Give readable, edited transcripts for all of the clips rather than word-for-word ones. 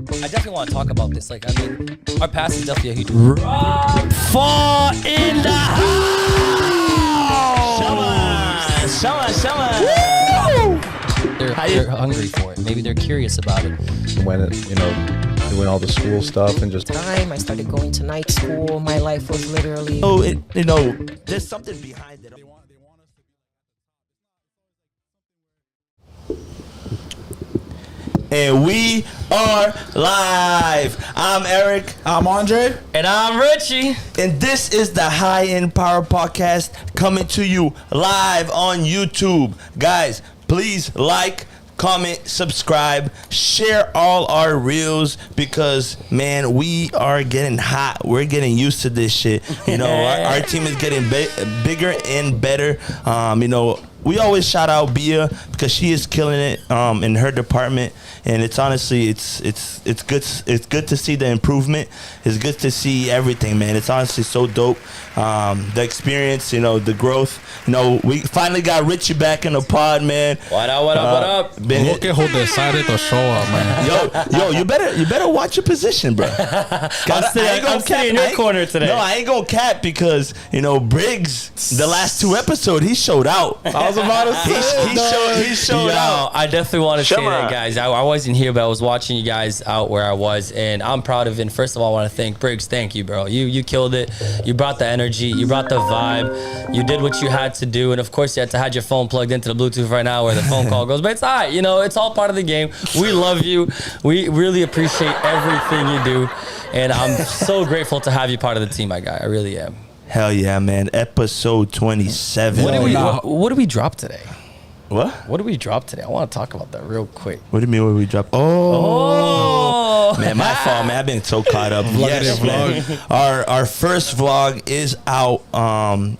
I definitely want to talk about this. Like, I mean, our past is definitely a huge fall in the house. Show us. They're hungry for it. Maybe they're curious about it. When doing all the school stuff and just time I started going to night school, my life was literally. So there's something behind it. And we are live. I'm Eric. I'm Andre. And I'm Richie. And this is the High End Power Podcast coming to you live on YouTube. Guys, please like, comment, subscribe, share all our reels because, man, we are getting hot. We're getting used to this shit. Our team is getting bigger and better. We always shout out Bia because she is killing it in her department, and it's honestly it's good. It's good to see the improvement. It's good to see everything, man. It's honestly so dope. The experience, the growth. We finally got Richie back in the pod, man. What up? Look at who decided to show up, man. Yo, you better watch your position, bro. I'm sitting in your corner today. No, I ain't gonna cap because Briggs, the last two episodes, he showed out. I was about to say he showed out. I definitely want to say that, guys. I wasn't here, but I was watching you guys out where I was, and I'm proud of it. And first of all, I want to thank Briggs. Thank you, bro. You killed it. You brought the energy. You brought the vibe. You did what you had to do, and of course, you had to have your phone plugged into the Bluetooth right now where the phone call goes. But it's all right. It's all part of the game. We love you. We really appreciate everything you do, and I'm so grateful to have you part of the team, my guy. I really am. Hell yeah, man. Episode 27. What did we drop today? What? What did we drop today? I want to talk about that real quick. What do you mean what we drop? Oh. Man, my fault, man. I've been so caught up. Yes, man. Our first vlog is out.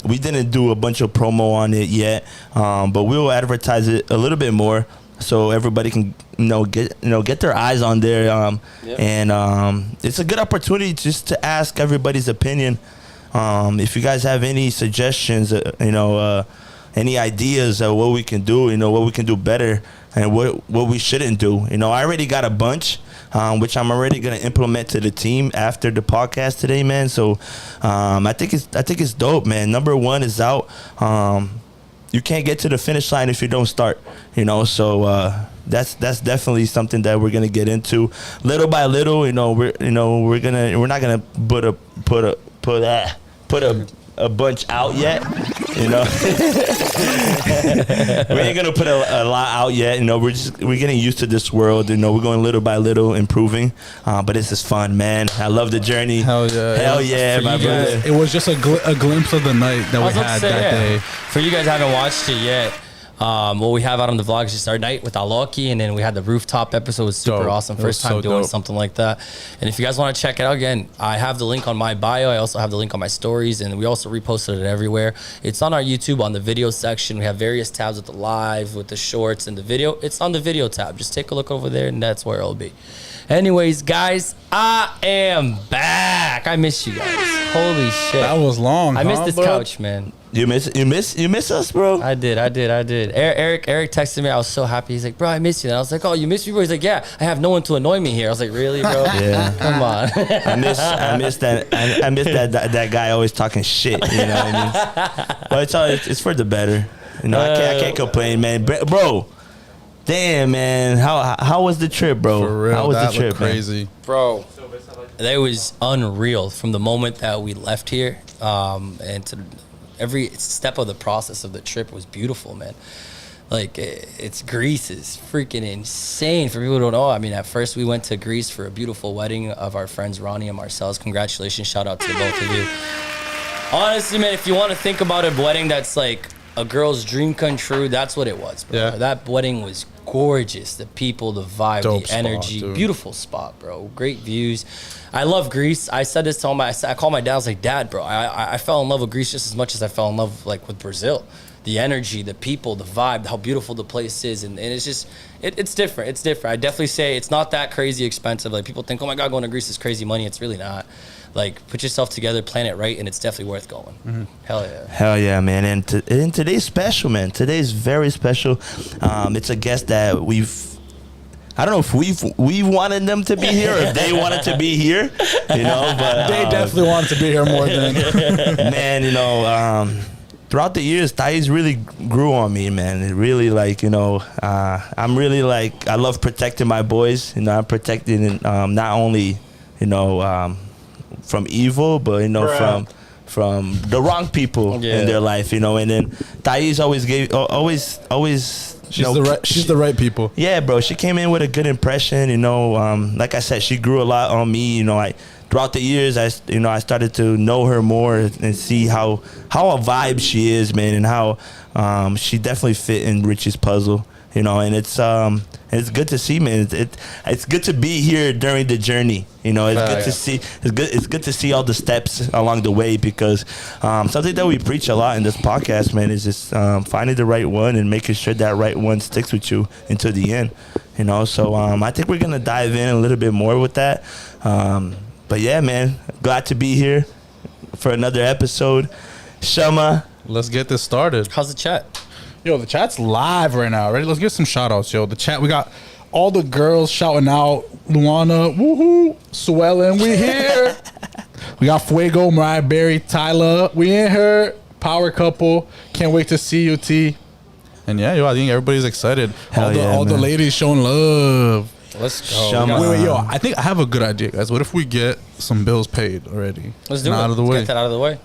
We didn't do a bunch of promo on it yet, but we will advertise it a little bit more so everybody can get their eyes on there. And it's a good opportunity just to ask everybody's opinion. If you guys have any suggestions, any ideas of what we can do, what we can do better and what we shouldn't do. I already got a bunch, which I'm already going to implement to the team after the podcast today, man. So I think it's dope, man. Number 1 is out. You can't get to the finish line if you don't start, so that's definitely something that we're gonna get into little by little. We're not gonna put a bunch out yet. We ain't gonna put a lot out yet. We're getting used to this world. We're going little by little, improving. But this is fun, man. I love the journey. Hell yeah, my brother. It was just a glimpse of the night that we had that day. For you guys who haven't watched it yet, what we have out on the vlog is just our night with Aloki, and then we had the rooftop episode. It was super awesome. First time doing something like that. And if you guys want to check it out, again, I have the link on my bio. I also have the link on my stories, and we also reposted it everywhere. It's on our YouTube on the video section. We have various tabs with the live, with the shorts, and the video. It's on the video tab. Just take a look over there, and that's where it'll be. Anyways, guys, I am back. I miss you guys. Holy shit. That was long. I missed this couch, man. You miss us, bro? I did. Eric texted me. I was so happy. He's like, bro, I miss you. And I was like, oh, you miss me, bro? He's like, yeah, I have no one to annoy me here. I was like, really, bro? Yeah. Come on. I miss that guy always talking shit. You know what I mean? But it's for the better. I can't complain, man. Bro, damn, man. How was the trip, bro? For real, how was that the trip, crazy, man? Bro? That was unreal from the moment that we left here, and to every step of the process of the trip was beautiful, man. Like, Greece is freaking insane. For people who don't know, I mean, at first we went to Greece for a beautiful wedding of our friends Ronnie and Marcel's. Congratulations, shout out to both of you. Honestly, man, if you want to think about a wedding that's like a girl's dream come true, that's what it was, bro. Yeah. That wedding was gorgeous. The people, the vibe, Dope the energy. spot, Beautiful spot, bro. Great views. I love Greece. I said this to him. I called my dad. I was like, Dad, bro, I fell in love with Greece just as much as I fell in love with Brazil. The energy, the people, the vibe, how beautiful the place is. And it's just, it's different. It's different. I definitely say it's not that crazy expensive. Like, people think, oh my God, going to Greece is crazy money. It's really not. Like, put yourself together, plan it right, and it's definitely worth going. Mm-hmm. Hell yeah. Hell yeah, man. And today's special, man. Today's very special. It's a guest that I don't know if we wanted them to be here or if they wanted to be here, you know. But they definitely wanted to be here more than man, you know. Throughout the years, Thaiz really grew on me, man. It really, like, you know, I'm really, like, I love protecting my boys. You know, I'm protecting not only, you know, from evil, but, you know, from the wrong people in their life, you know. And then Thaiz always. She's the right people. Yeah, bro. She came in with a good impression, you know. Like I said, she grew a lot on me, you know. Throughout the years, I started to know her more and see how a vibe she is, man, and how she definitely fit in Richie's puzzle, you know. And it's good to see, man. It's good to be here during the journey, you know. It's good to see. It's good to see all the steps along the way, because something that we preach a lot in this podcast, man, is just finding the right one and making sure that right one sticks with you until the end, you know. So I think we're gonna dive in a little bit more with that. But yeah, man, glad to be here for another episode. Shama, let's get this started. How's the chat? Yo, the chat's live right now. Ready? Let's get some shout outs, yo. The chat, we got all the girls shouting out. Luana, woohoo, Suellen, we here. We got Fuego, Mariah Berry, Tyler, we in here. Power couple, can't wait to see you, T. And yeah, yo, I think everybody's excited. All the ladies showing love. Let's go. Wait, yo, I think I have a good idea, guys. What if we get some bills paid already? Let's do it. Out of the Let's way. get that out of the way.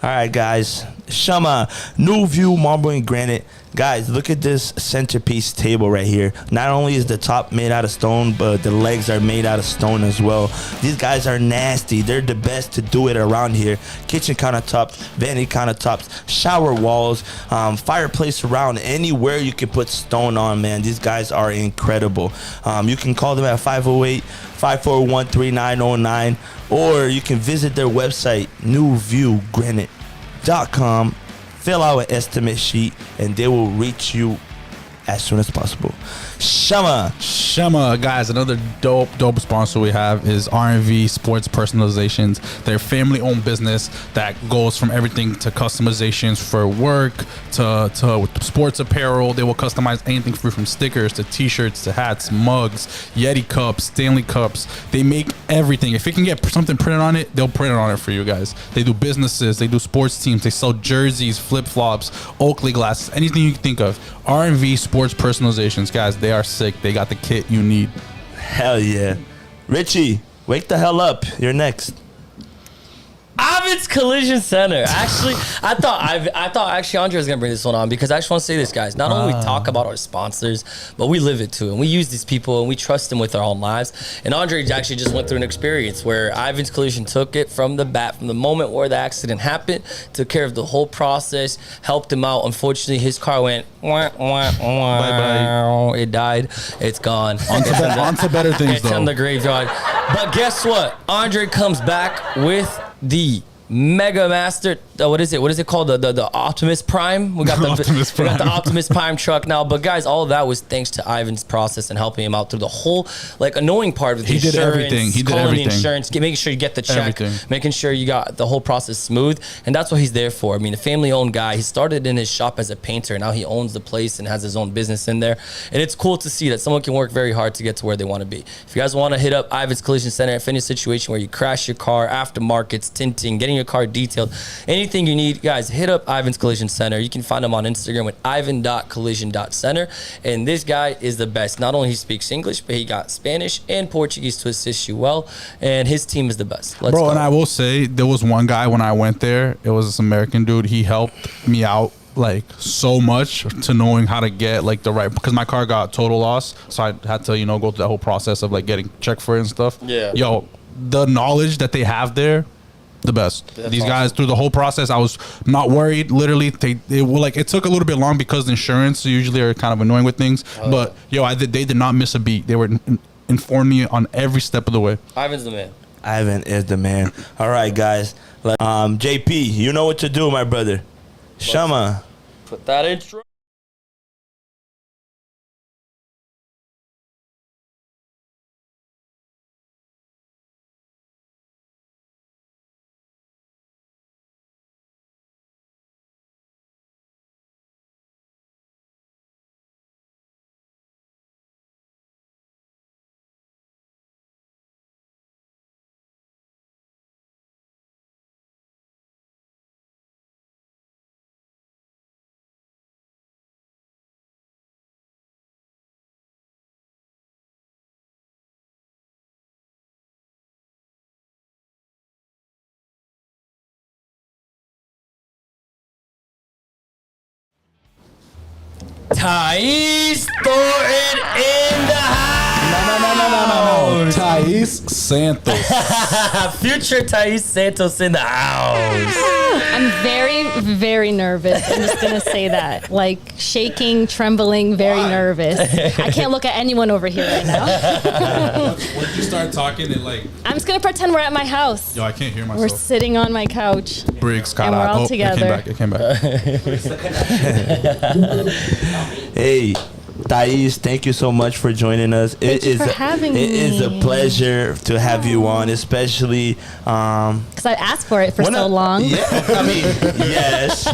All right, guys. Shama, New View Marble and Granite. Guys, look at this centerpiece table right here. Not only is the top made out of stone, but the legs are made out of stone as well. These guys are nasty. They're the best to do it around here. Kitchen countertops, vanity countertops, shower walls, fireplace around. Anywhere you can put stone on, man. These guys are incredible. You can call them at 508-541-3909, or you can visit their website, newviewgranite.com. Fill out an estimate sheet, and they will reach you as soon as possible. Shama, guys, another dope sponsor we have is R&V Sports Personalizations. They're family-owned business that goes from everything to customizations for work to sports apparel. They will customize anything for you, from stickers to t-shirts to hats, mugs, Yeti cups, Stanley cups. They make everything. If you can get something printed on it, they'll print it on it for you guys. They do businesses, they do sports teams, they sell jerseys, flip-flops, Oakley glasses, anything you can think of. R&V Sports Personalizations, guys, they are sick. They got the kit you need. Hell yeah. Richie, wake the hell up. You're next. Ivan's Collision Center. Actually, I thought actually Andre was gonna bring this one on, because I just want to say this, guys. Not only we talk about our sponsors, but we live it too, and we use these people and we trust them with our own lives. And Andre actually just went through an experience where Ivan's Collision took it from the moment where the accident happened, took care of the whole process, helped him out. Unfortunately, his car went wah, wah, wah. Bye-bye. It died. It's gone. On to better things, It's in though. the graveyard. But guess what? Andre comes back with the Mega Master, what is it called? The Optimus Prime. We got the Optimus Prime truck now. But guys, all of that was thanks to Ivan's process and helping him out through the whole annoying part of the insurance. He did everything. The insurance, making sure you get the check, making sure you got the whole process smooth, and that's what he's there for. I mean, a family-owned guy. He started in his shop as a painter, and now he owns the place and has his own business in there. And it's cool to see that someone can work very hard to get to where they want to be. If you guys want to hit up Ivan's Collision Center, if any situation where you crash your car, aftermarkets, tinting, getting your car detailed, anything you need, guys, hit up Ivan's Collision Center. You can find him on Instagram at ivan.collision.center. And this guy is the best. Not only he speaks English, but he got Spanish and Portuguese to assist you well. And his team is the best. Let's go. And I will say, there was one guy when I went there. It was this American dude. He helped me out so much to knowing how to get the right, because my car got total loss, so I had to go through that whole process of getting checked for it and stuff. Yo, the knowledge that they have there, the best. These guys, through the whole process, I was not worried. Literally, it took a little bit long because the insurance usually are kind of annoying with things. But they did not miss a beat. They were informing me on every step of the way. Ivan's the man. Ivan is the man. All right, guys. JP, you know what to do, my brother. Shama. Put that intro. Thaiz Thornton in the house. No. Thaiz Santos. Future Thaiz Santos in the house. I'm very, very nervous. I'm just gonna say that. Like shaking, trembling, very nervous. I can't look at anyone over here right now. Once you start talking, it like. I'm just gonna pretend we're at my house. Yo, I can't hear myself. We're sitting on my couch. Briggs, And we're all together. It came back. Hey, Thaiz, thank you so much for joining us. Thank you for having It is a me. pleasure to have you on, especially Because I asked for it for so long. Yeah, I mean, yes,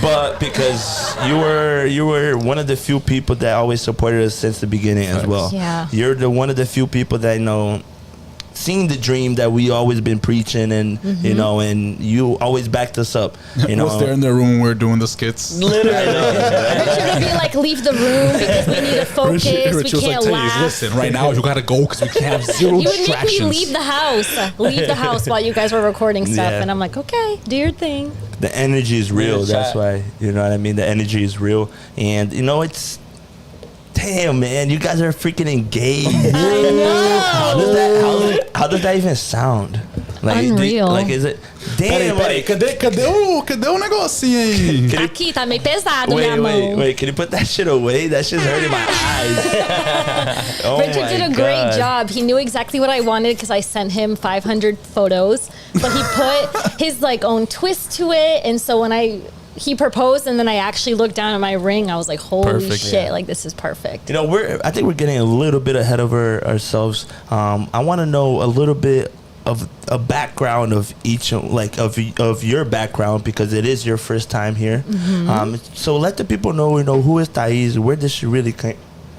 but because you were one of the few people that always supported us since the beginning as well. Yeah. You're one of the few people that seen the dream that we always been preaching, and and you always backed us up. Was there in the room when we were doing the skits? Richard would be like, leave the room because we need to focus. Richard We was can't like, laugh. listen, right now you gotta go because we can't have zero He would make me distractions. leave the house while you guys were recording stuff. Yeah. And I'm like, okay, do your thing. The energy is real. Yeah, That's chat. why, you know what I mean? The energy is real. And, it's, damn, man, you guys are freaking engaged. I know. How does that even sound? Unreal. Is it, damn, Peraí, cadê o negocinho aí? Aqui tá meio pesado, minha mão. wait, can you put that shit away? That shit's hurting my eyes. Oh Richard my did a great God. job. He knew exactly what I wanted because I sent him 500 photos, but he put his own twist to it. And so when he proposed, and then I actually looked down at my ring, I was like, holy Perfect, shit, yeah. this is perfect. I think we're getting a little bit ahead of ourselves. I want to know a little bit of a background of each, of your background, because it is your first time here. So let the people know, who is Thaiz, where does she really come.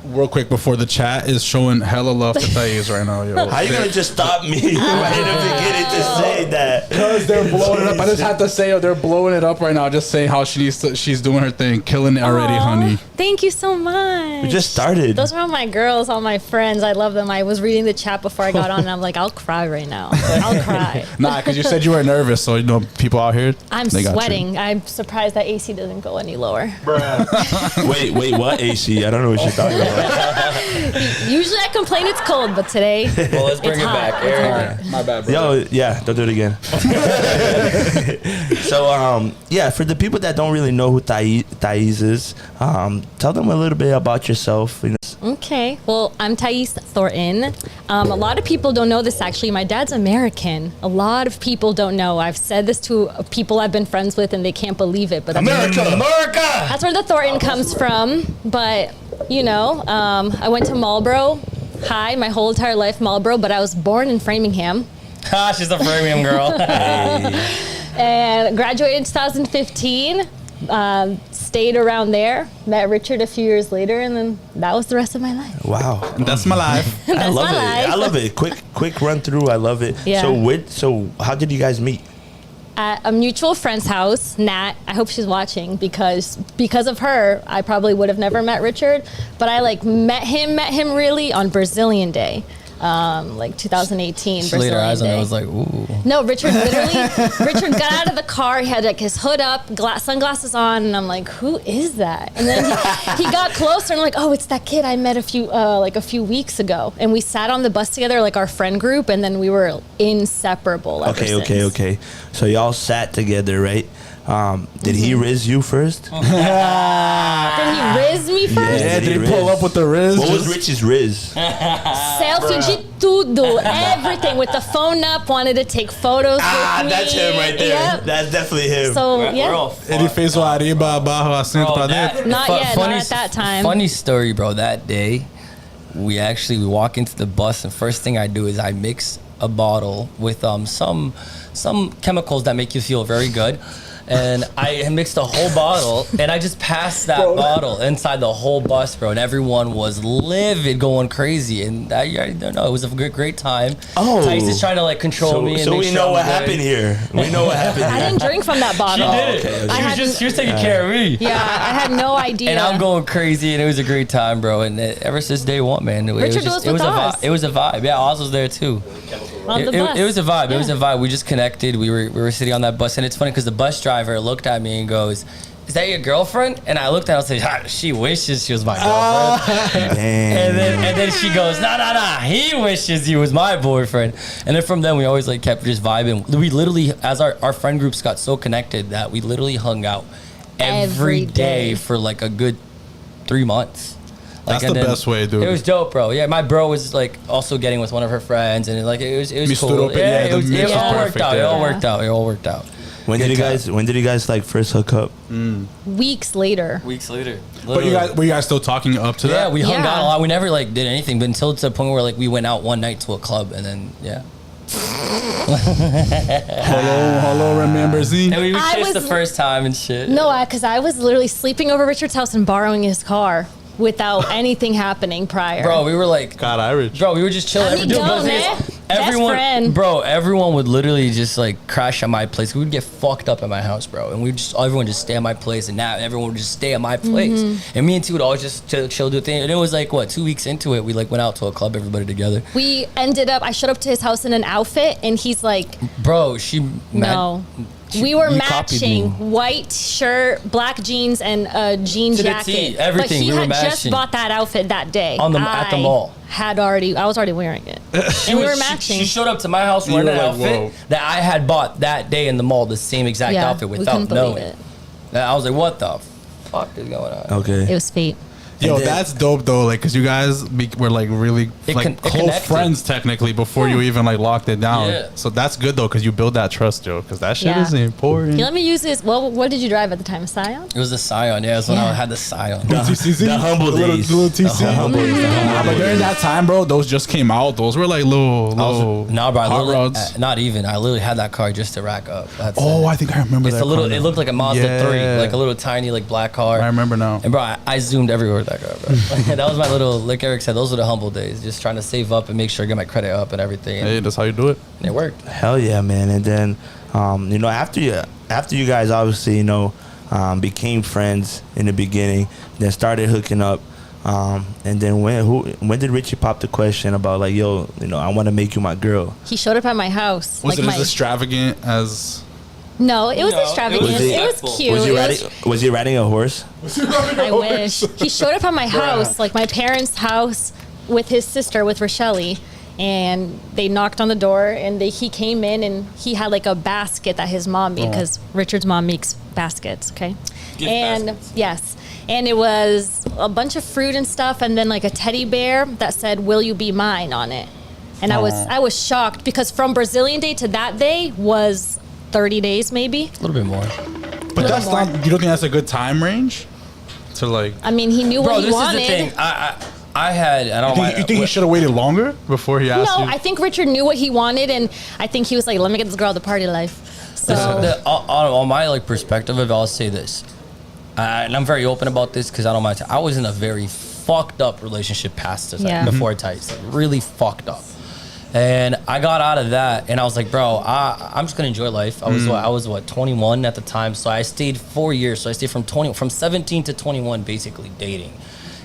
Real quick before the chat is showing hella love to Thaiz right now, yo. How you gonna just stop me right in the beginning to say that? Because they're blowing it up. I just have to say, they're blowing it up right now. Just saying how she's doing her thing, killing it already, Aw, honey. Thank you so much. We just started. Those are all my girls, all my friends. I love them. I was reading the chat before I got on, and I'm like, I'll cry right now. I'll cry. Nah, because you said you were nervous, so people out here. I'm they got you. sweating. I'm surprised that AC doesn't go any lower. Wait, what AC? I don't know what you're talking about. Usually I complain it's cold, but today Well, let's bring it's it hot. back. It's Aaron. hot. My bad, bro. Yo, yeah, don't do it again. So, for the people that don't really know who Thaiz is, tell them a little bit about yourself. Okay. Well, I'm Thaiz Thornton. A lot of people don't know this, actually. My dad's American. A lot of people don't know. I've said this to people I've been friends with, and they can't believe it. But America! That's where the Thornton comes from. But, I went to Marlboro High my whole entire life, Marlboro, but I was born in Framingham. She's a Framingham girl. And graduated in 2015. Stayed around there. Met Richard a few years later, and then that was the rest of my life. Wow. That's my life. I That's love my it. life. I love it. Quick run through. I love it. Yeah. So how did you guys meet? At a mutual friend's house, Nat. I hope she's watching because of her, I probably would have never met Richard. But I met him really on Brazilian Day. 2018. She laid her eyes on it. I Day. was like, ooh. No, Richard got out of the car. He had his hood up, sunglasses on, and I'm like, who is that? And then he got closer, and I'm like, oh, it's that kid I met a few weeks ago. And we sat on the bus together, our friend group, and then we were inseparable. Ever since. Okay. So y'all sat together, right? Did he riz you first? Did he riz me first? Yeah, did he Riz. pull up with the Riz? What was Richie's riz? Selfie de tudo, everything with the phone up. Wanted to take photos with me. That's him right there. Yep. That's definitely him. So yeah, Ele fez o Ariba abarro assento pra dentro. not yet, not at that time. Funny story, bro. That day, we walk into the bus, and first thing I do is I mix a bottle with some chemicals that make you feel very good. And I mixed a whole bottle, and I just passed that bottle inside the whole bus, bro. And everyone was livid, going crazy. And I don't know, it was a great time. Oh. Thaiz is trying to control me. And So make we sure know I'm what good. happened here. We know what happened I here. didn't drink from that She bottle. did. okay. She was taking care of me. Yeah, I had no idea. And I'm going crazy, and it was a great time, bro. And ever since day one, man, Richard was with us. It was a vibe. Yeah, Oz was there too. on the bus. It was a vibe. It was Yeah. a vibe. We just connected. We were sitting on that bus, and it's funny because the bus driver looked at me and goes, is that your girlfriend? And I looked at her and said, she wishes she was my girlfriend. And then she goes, nah, he wishes he was my boyfriend. And then from then, we always like kept just vibing. We literally, as our friend groups got so connected that we literally hung out every day for like a good 3 months. Like, that's the best way, dude. It was dope, bro. Yeah, my bro was like also getting with one of her friends, and like it was cool. It all worked out. It all worked out. When did you guys like first hook up? Weeks later. Literally. But were you guys still talking up to that? Yeah, we hung out a lot. We never like did anything, but until to the point where like we went out one night to a club, and then hello, remember Z? And we kissed the first time and shit. No, because I was literally sleeping over Richard's house and borrowing his car without anything happening prior. Bro, we were like, God, Irish. Bro, we were just chilling. Everyone would literally just like crash at my place. We would get fucked up at my house, bro, and everyone just stay at my place, and now everyone would just stay at my place. And me and T would always just chill, do a thing. And it was like 2 weeks into it, we like went out to a club, everybody together. We ended up. I showed up to his house in an outfit, and he's like, "Bro, we were matching white shirt, black jeans, and a jean jacket. Everything. But he we had were just bought that outfit that day at the mall. I was already wearing it. And we were matching. She showed up to my house wearing an outfit that I had bought that day in the mall, the same exact outfit without knowing it. I was like, what the fuck is going on? Okay. It was fate. Yo, that's dope though. Like, cause you guys were like really close friends technically before you even like locked it down. Yeah. So that's good though, cause you build that trust, yo. Cause that shit is important. Let me use this. Well, what did you drive at the time? A Scion? It was a Scion. Yeah, it was when I had the Scion. The humble days. Little TC. But during that time, bro, those just came out. Those were like little nah, bro. hot rods. Not even. I literally had that car just to rack up. I think I remember it's that. It looked like a Mazda 3, like a little tiny like black car. I remember now. And bro, I zoomed everywhere with that car, bro. That was my little, like Eric said, those were the humble days. Just trying to save up and make sure I get my credit up and everything. Hey, that's how you do it. And it worked. Hell yeah, man. And then, after you guys obviously, became friends in the beginning, then started hooking up. And then when did Richie pop the question about like, yo, I want to make you my girl? He showed up at my house. Was it as extravagant as... No, it was extravagant. It was cute. Was he riding a horse? I wish. He showed up at my house, like my parents' house, with his sister, with Rochelle, and they knocked on the door, and he came in, and he had like a basket that his mom made, because Richard's mom makes baskets, okay? Baskets. Yes. And it was a bunch of fruit and stuff, and then like a teddy bear that said, "Will you be mine?" on it. And I was shocked, because from Brazilian Day to that day was 30 days maybe. A little bit more. But that's not, you don't think that's a good time range? To like... I mean, he knew what he wanted. This is the thing. You think he should have waited longer before he asked you? No, I think Richard knew what he wanted, and I think he was like, let me get this girl the party life. So on my like perspective of it, I'll say this. And I'm very open about this because I don't mind. I was in a very fucked up relationship past this, before Thaiz. Really fucked up. And I got out of that, and I was like, bro, I'm just gonna enjoy life. I was 21 at the time, so I stayed 4 years. So I stayed from 17 to 21, basically dating,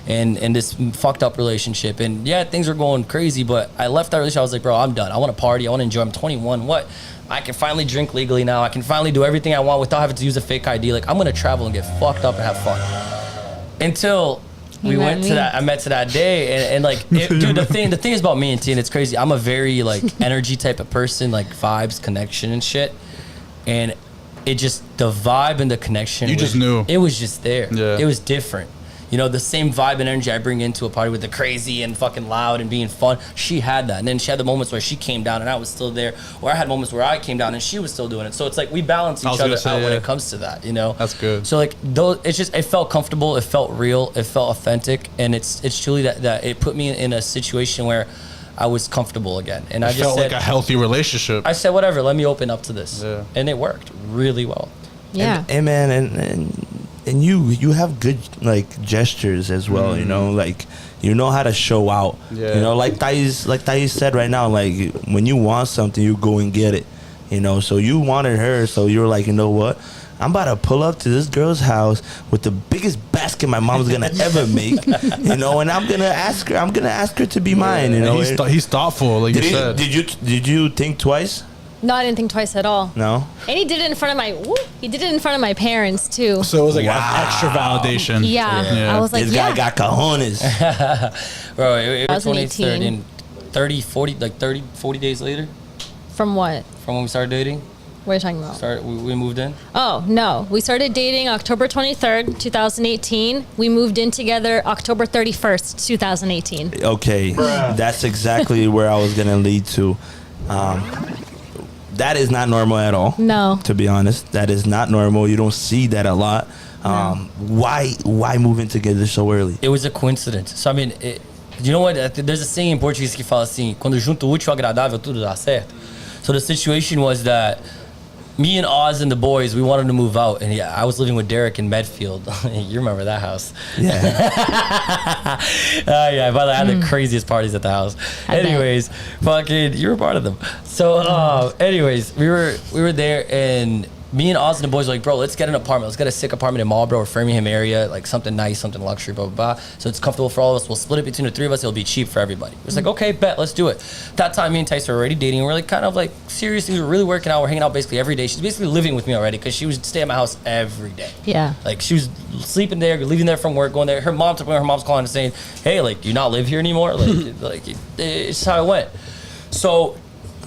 and in this fucked up relationship. And yeah, things were going crazy, but I left that relationship. I was like, bro, I'm done. I want to party. I want to enjoy. I'm 21. What? I can finally drink legally now. I can finally do everything I want without having to use a fake ID. Like, I'm gonna travel and get fucked up and have fun. Until we went to that. I met to that day, and like, dude, the thing is about me and T, and it's crazy. I'm a very like energy type of person, like vibes, connection, and shit. And it just, the vibe and the connection. You just knew. It was just there. Yeah. It was different. The same vibe and energy I bring into a party with the crazy and fucking loud and being fun. She had that, and then she had the moments where she came down and I was still there, or I had moments where I came down and she was still doing it. So it's like we balance each other out when it comes to that. That's good. So like it felt comfortable, it felt real, it felt authentic, and it's truly that it put me in a situation where I was comfortable again, and I just felt said, like a healthy relationship. I said, whatever, let me open up to this, and it worked really well. Yeah. And man, and you have good like gestures as well, like you know how to show out. Like Thaiz said right now, like when you want something, you go and get it. So you wanted her, so you were like, you know what, I'm about to pull up to this girl's house with the biggest basket my mom's gonna ever make, and I'm gonna ask her to be mine. He's thoughtful, like you said. Did you think twice? No, I didn't think twice at all. No. And he did it in front of my parents too. So it was like extra validation. Yeah. I was like, This guy got cojones. Bro, it was 2018. 2030 and 30, 40 days later From what? from when we started dating. What are you talking about? We moved in. Oh, no. We started dating October 23rd, 2018. We moved in together October 31st, 2018. Okay, that's exactly where I was gonna lead to. That is not normal at all. No. To be honest, that is not normal. You don't see that a lot. Why move in together so early? It was a coincidence. So I mean, you know what? There's a saying in Portuguese que fala assim: quando junto o útil ao agradável, tudo dá certo. So the situation was that me and Oz and the boys, we wanted to move out, and I was living with Derek in Medfield. You remember that house? Yeah. Yeah. By the way, I had the craziest parties at the house. Anyways, fucking, you were part of them. So, anyways, we were there, and me and Oz and the boys were like, bro, let's get an apartment. Let's get a sick apartment in Marlboro or Framingham area, like something nice, something luxury, blah, blah, blah. So it's comfortable for all of us. We'll split it between the three of us. It'll be cheap for everybody. It was like, okay, bet, let's do it. That time, me and Thaiz were already dating. We're like kind of like seriously, we were really working out. We're hanging out basically every day. She's basically living with me already because she would stay at my house every day. Yeah. Like she was sleeping there, leaving there from work, going there. Her mom's calling and saying, hey, like, do you not live here anymore? Like it's how it went. So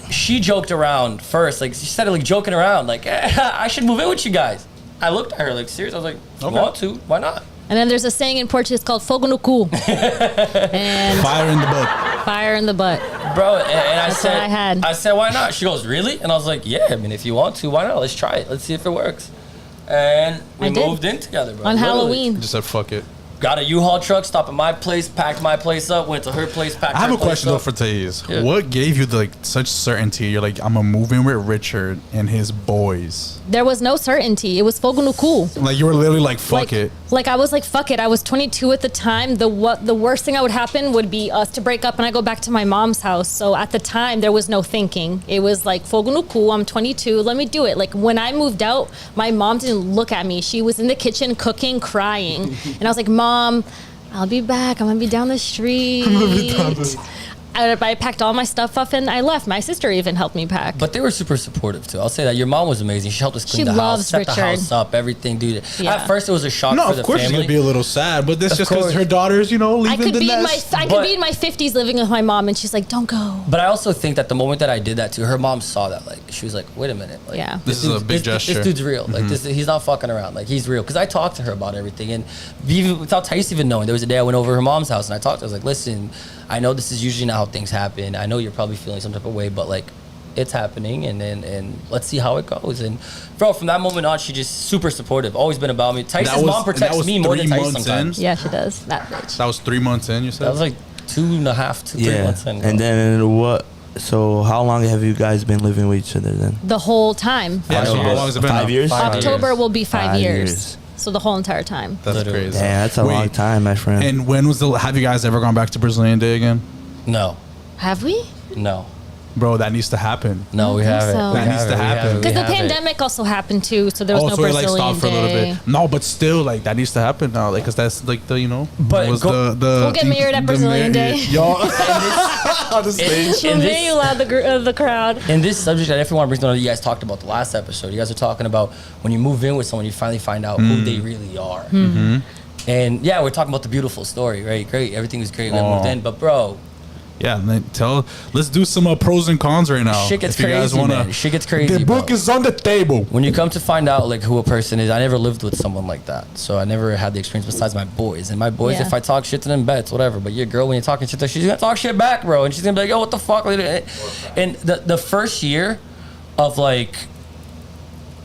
she joked around first, like she started like joking around, like I should move in with you guys. I looked at her like serious. I was like, you want to? Why not? And then there's a saying in Portuguese called fogo no cu. And Fire in the butt. fire in the butt. Bro, and That's what I had. I said, why not? She goes, really? And I was like, yeah, I mean, if you want to, why not? Let's try it. Let's see if it works. And we I did. moved in together, bro. On Literally. Halloween. Just said fuck it. Got a U-Haul truck, stopped at my place, packed my place up, went to her place, packed I have her a question place though up. for Thaiz. Yeah. What gave you like such certainty? You're like, I'm gonna move in with Richard and his boys. There was no certainty. It was fogo no cu. Like you were literally like, fuck it. Like I was like, fuck it. I was 22 at the time. The worst thing that would happen would be us to break up and I go back to my mom's house. So at the time there was no thinking. It was like fogo no cu. I'm 22. Let me do it. Like when I moved out, my mom didn't look at me. She was in the kitchen cooking, crying, and I was like, Mom, I'll be back. I'm gonna be down the street. I packed all my stuff up and I left. My sister even helped me pack. But they were super supportive too. I'll say that. Your mom was amazing. She helped us clean She the house, loves set Richard. the house up, everything, dude. Yeah. At first it was a shock No, for of the course family. she's gonna be a little sad, but that's Of just because course. her daughter's, leaving I could the be nest. I could be in my 50s living with my mom, and she's like, "Don't go." But I also think that the moment that I did that too, her mom saw that. Like she was like, "Wait a minute, like, Yeah. This is a dude's- big gesture. This dude's real. Like this, he's not fucking around. Like he's real." Because I talked to her about everything, and even without Thaiz even knowing, there was a day I went over to her mom's house and I talked to her. I was like, "Listen, I know this is usually not how things happen. I know you're probably feeling some type of way, but like, it's happening, and let's see how it goes." And bro, from that moment on, she just super supportive. Always been about me. Thai's mom protects me more than Thaiz sometimes. Yeah, she does. That bitch. That was 3 months in, you said? That was like 2.5, 3 months in. And then what? So how long have you guys been living with each other then? The whole time. Yeah, so how long has it been? 5 now? years? 5 October years. will be 5 5 years. years. So the whole entire time. That's Literally. crazy. Yeah, that's a long Wait. time, my friend. And when was have you guys ever gone back to Brazilian Day again? No, Have we? no, Bro, that needs to happen. no, we think haven't. so. We That needs to haven't. We happen. haven't. Because We the haven't. pandemic also happened too, so there was no So it Brazilian stopped for a little Day. bit. No, but still, like that needs to happen now, like, cause that's like the But was go- the We'll get married at Brazilian Day. Y'all on the stage. In May you this, loud the crowd. in this subject, I definitely want to bring something you guys talked about the last episode. You guys are talking about when you move in with someone, you finally find out who they really are. And yeah, we're talking about the beautiful story, right? Great, everything was great when I moved in, but bro, Yeah, man, let's do some pros and cons right now. shit gets If you guys crazy, wanna- man. Shit gets crazy. The book bro. is on the table. When you come to find out like who a person is, I never lived with someone like that, so I never had the experience besides my boys. And my boys, Yeah. if I talk shit to them, bets whatever. But your girl, when you're talking shit to her, she's gonna talk shit back, bro, and she's gonna be like, "Yo, what the fuck?" And the first year of like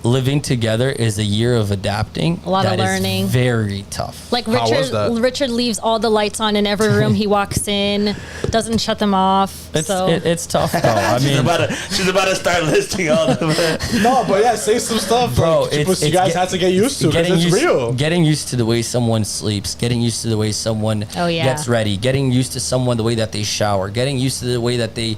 living together is a year of adapting. A lot of that is learning. very tough. Like How was that? Richard leaves all the lights on in every room he walks in, doesn't shut them off. It's tough, bro. I mean, She's about to start listing all of them. No, but yeah, say some stuff, bro, like, it's you guys have to get used to because it's real. Getting used to the way someone sleeps, getting used to the way someone Oh, yeah. gets ready, getting used to someone the way that they shower, getting used to the way that they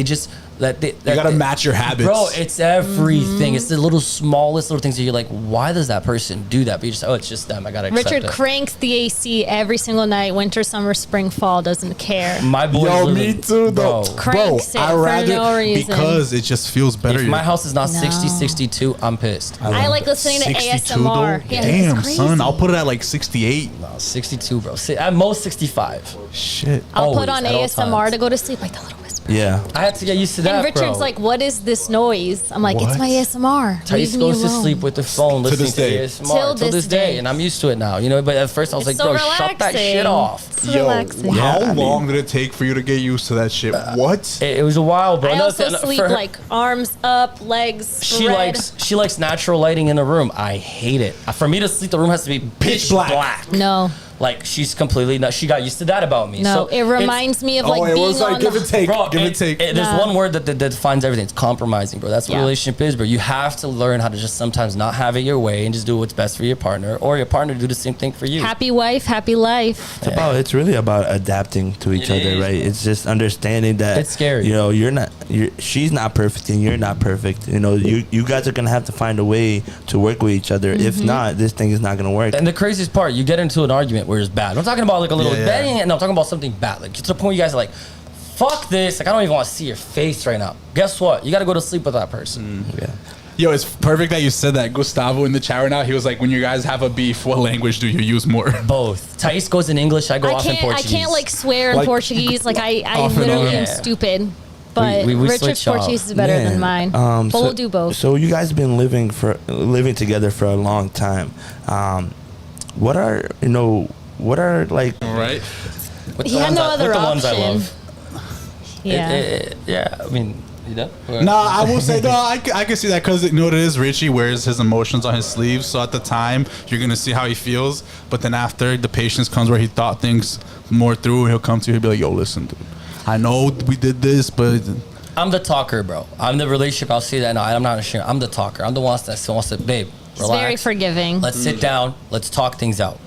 just You gotta match your habits. Bro, it's everything. It's the little smallest little things that you're like, why does that person do that? But you just, oh, it's just them. I gotta accept Richard it. cranks the AC every single night, winter, summer, spring, fall, doesn't care. My boy, Yo, me too, though. Cranks it I for rather no reason. because it just feels better. If my house is not No. 60, 62, I'm pissed. I like listening to 62 ASMR. though? Yeah, Damn, it's crazy. son, I'll put it at like 68. No, 62, bro. At most 65. Shit. I'll always, put on at all ASMR times. to go to sleep, like the little whisper. Yeah. I had to get used to that, And Richard's bro. like, what is this noise? I'm like, it's What? my ASMR. Thais Leave me goes to alone. sleep with the phone listening this to day. ASMR till this day, and I'm used to it now. You know, but at first I was It's like, so bro, shut that relaxing. shit off. It's relaxing. How Yeah, I mean- long did it take for you to get used to that shit? What? It was a while, bro. I Another also thing, sleep for her- like arms up, legs She spread. likes natural lighting in the room. I hate it. For me to sleep, the room has to be pitch black. No, Like she's completely not. She got used to that about me. no. So It reminds me of like it being was like on give the and take, Bro, give and take. there's Nah. one word that defines everything. It's compromising, bro. That's what Yeah. a relationship is, bro. You have to learn how to just sometimes not have it your way and just do what's best for your partner, or your partner do the same thing for you. happy wife, happy life. It's really about adapting to each It other, is. right? It's just understanding that It's scary. You know, she's not perfect and you're not perfect. You know, you guys are gonna have to find a way to work with each other. If Mm-hmm. not, this thing is not gonna work. And the craziest part, you get into an argument where it's bad. I'm talking about like a little Yeah. bang. No, I'm talking about something bad. Like to the point where you guys are like, fuck this. Like I don't even want to see your face right now. Guess what? You got to go to sleep with that person. Yeah. Yo, it's perfect that you said that. Gustavo in the chat right now, he was like, when you guys have a beef, what language do you use more? Both. Thais goes in English. I go I off in can't. I Portuguese. can't like swear in Like, Portuguese. Like I off and literally on. am Yeah. stupid. But we Richard's switch off. Portuguese is better than mine. But we'll do both. So you guys have been living together for a long time. What are like All right. With He the had ones no I- other with the ones I option. love. Yeah. Yeah. I mean, you know. Nah, I will say, no, I can see that because you know what it is? Richie wears his emotions on his sleeves. So at the time, you're going to see how he feels. But then after, the patience comes where he thought things more through. He'll come to you, he'll be like, yo, listen, dude. I know we did this, but I'm the talker, bro. I'm the relationship. I'll say that. No, I'm not ashamed. I'm the talker. I'm the one that wants to, babe, He's relax. very forgiving. Let's sit down. Let's talk things out.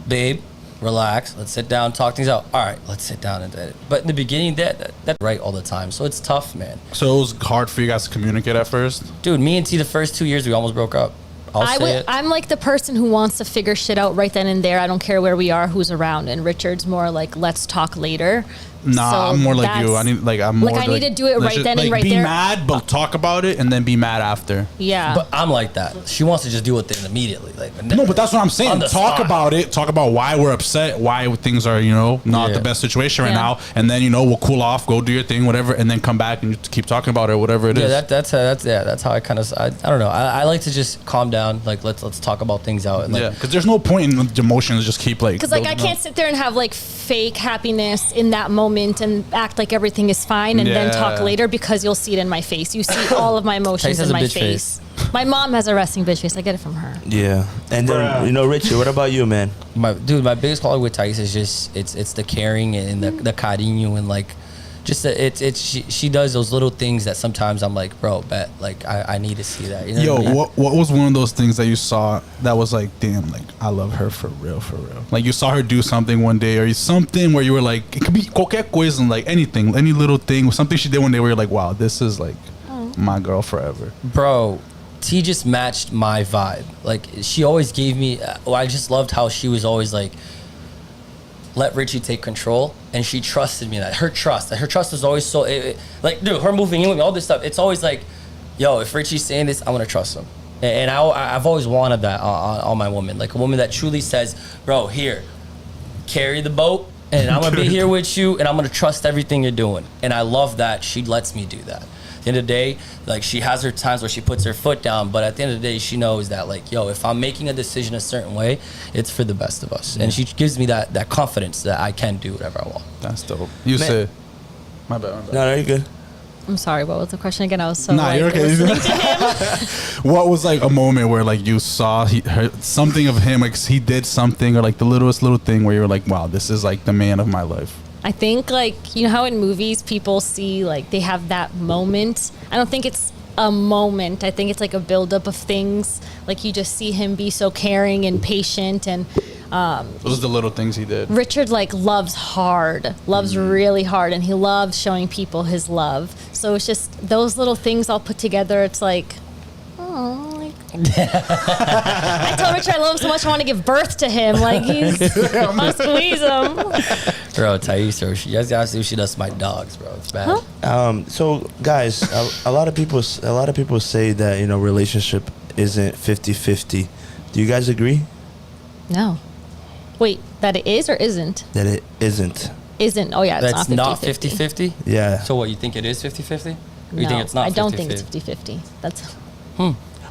Babe, relax. Let's sit down, talk things out. All right, let's sit down and do it. But in the beginning, that's right all the time. So it's tough, man. so it was hard for you guys to communicate at first. Dude, me and T, the first 2 years, we almost broke up. I'll say it. I'm like the person who wants to figure shit out right then and there. I don't care where we are, who's around. And Richard's more like, let's talk later. Nah, So I'm more like you. that's- I need I'm more I need to do it let's right just, then and like, right be there. mad, but talk about it and then be mad after. Yeah. But I'm like that. She wants to just deal with it immediately. Like, No, but that's what I'm On saying. the Talk spot. about it. Talk about why we're upset, why things are, not Yeah. the best situation right Yeah. now, and then we'll cool off, go do your thing, whatever, and then come back and you keep talking about it, whatever it is. Yeah, that's how I kind of. I don't know. I like to just calm down. Like let's talk about things out. And like, Yeah, because there's no point in the emotions just keep like. Because like I building can't up. sit there and have like fake happiness in that moment and act like everything is fine and then talk Yeah. later because you'll see it in my face. You see all of my emotions has in a my bitch face. My mom has a resting bitch face. I get it from her. Yeah. And then Richie, what about you, man? my biggest quality with Thais is just it's the caring and the cariño and like just she does those little things that sometimes I'm like, bro, bet like I need to see that. You know Yo, what I mean? what was one of those things that you saw that was like, damn, like I love her for real, for real. Like you saw her do something one day, or something where you were like, it could be cualquier cosa, like anything, any little thing, something she did one day where you're like, wow, this is like my girl forever. Bro, T just matched my vibe. Like she always gave me. I just loved how she was always like, let Richie take control, and she trusted me. That her trust was always so like, dude, her moving in with me, all this stuff. It's always like, yo, if Richie's saying this, I'm gonna trust him. And I've always wanted that on my woman, like a woman that truly says, bro, here, carry the boat, and I'm gonna be here with you, and I'm gonna trust everything you're doing. And I love that she lets me do that. At the end of the day, like she has her times where she puts her foot down, but at the end of the day, she knows that like, yo, if I'm making a decision a certain way, it's for the best of us. And she gives me that confidence that I can do whatever I want. That's dope. You said, my bad. No, you're good. I'm sorry. What was the question again? I was so Nah, like, you're okay. listening to him. What was like a moment where like you saw something of him, like he did something, or like the littlest little thing where you were like, wow, this is like the man of my life. I think like, you know how in movies people see like they have that moment. I don't think it's a moment. I think it's like a buildup of things. Like you just see him be so caring and patient, and Those are the little things he did. Richard like loves really hard, and he loves showing people his love. So it's just those little things all put together. It's like, oh. I told Richard I love him so much I want to give birth to him. Like I'll squeeze him. Bro, Thaiz, you guys gotta see what she does to my dogs, bro. It's bad. Huh? So guys, a lot of people say that, you know, relationship isn't 50-50. Do you guys agree? No. Wait, that it is or isn't? That it isn't. Isn't. Oh yeah, it's That's not 50-50. not 50-50? Yeah. So what, you think it is 50-50? Or No, you think it's not 50-50? I don't think it's 50-50. That's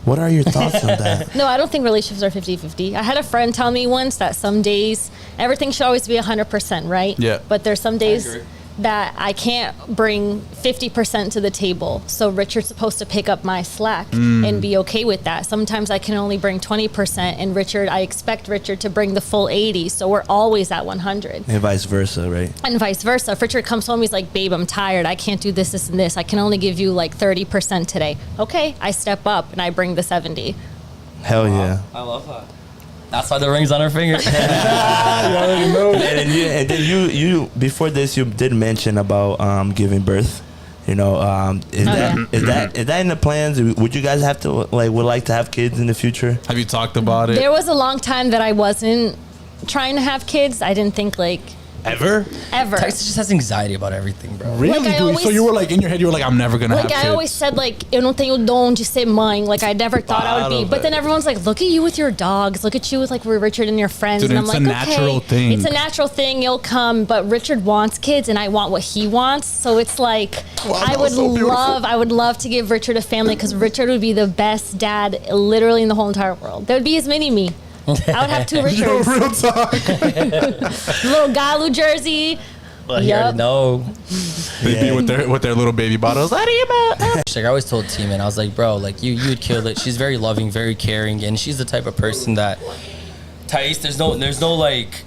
What are your thoughts on that? No, I don't think relationships are 50-50. I had a friend tell me once that some days everything should always be 100%, right? Yeah. But there's some days agree. that I can't bring 50% to the table. So Richard's supposed to pick up my slack and be okay with that. Sometimes I can only bring 20% and I expect Richard to bring the full 80. So we're always at 100. And vice versa, right? And vice versa. If Richard comes home, he's like, babe, I'm tired. I can't do this, and this. I can only give you like 30% today. Okay, I step up and I bring the 70. Hell yeah. I love that. That's why the ring's on her finger. And then you before this you did mention about giving birth. You know, is that in the plans? Would you guys have to would like to have kids in the future? Have you talked about it? There was a long time that I wasn't trying to have kids. I didn't think Ever? ever. Thaiz just has anxiety about everything, bro. Really? Like, I dude? always- So you were like in your head, you were like, I'm never gonna have Like kids. I always said, eu não tenho dom de ser mãe. Like I never thought I would be. But then everyone's like, look at you with your dogs. Look at you with Richard and your friends. Dude, and I'm it's like, a natural okay, thing. it's a natural thing. It'll come. But Richard wants kids, and I want what he wants. So it's like I would love to give Richard a family because Richard would be the best dad, literally in the whole entire world. There would be his mini me. I would have two Richards. Real talk. Little Galu jersey. Well, you already know. They be with their little baby bottles. Like I always told T-Man, I was like, bro, like you would kill it. She's very loving, very caring, and she's the type of person that Thaiz, there's no like,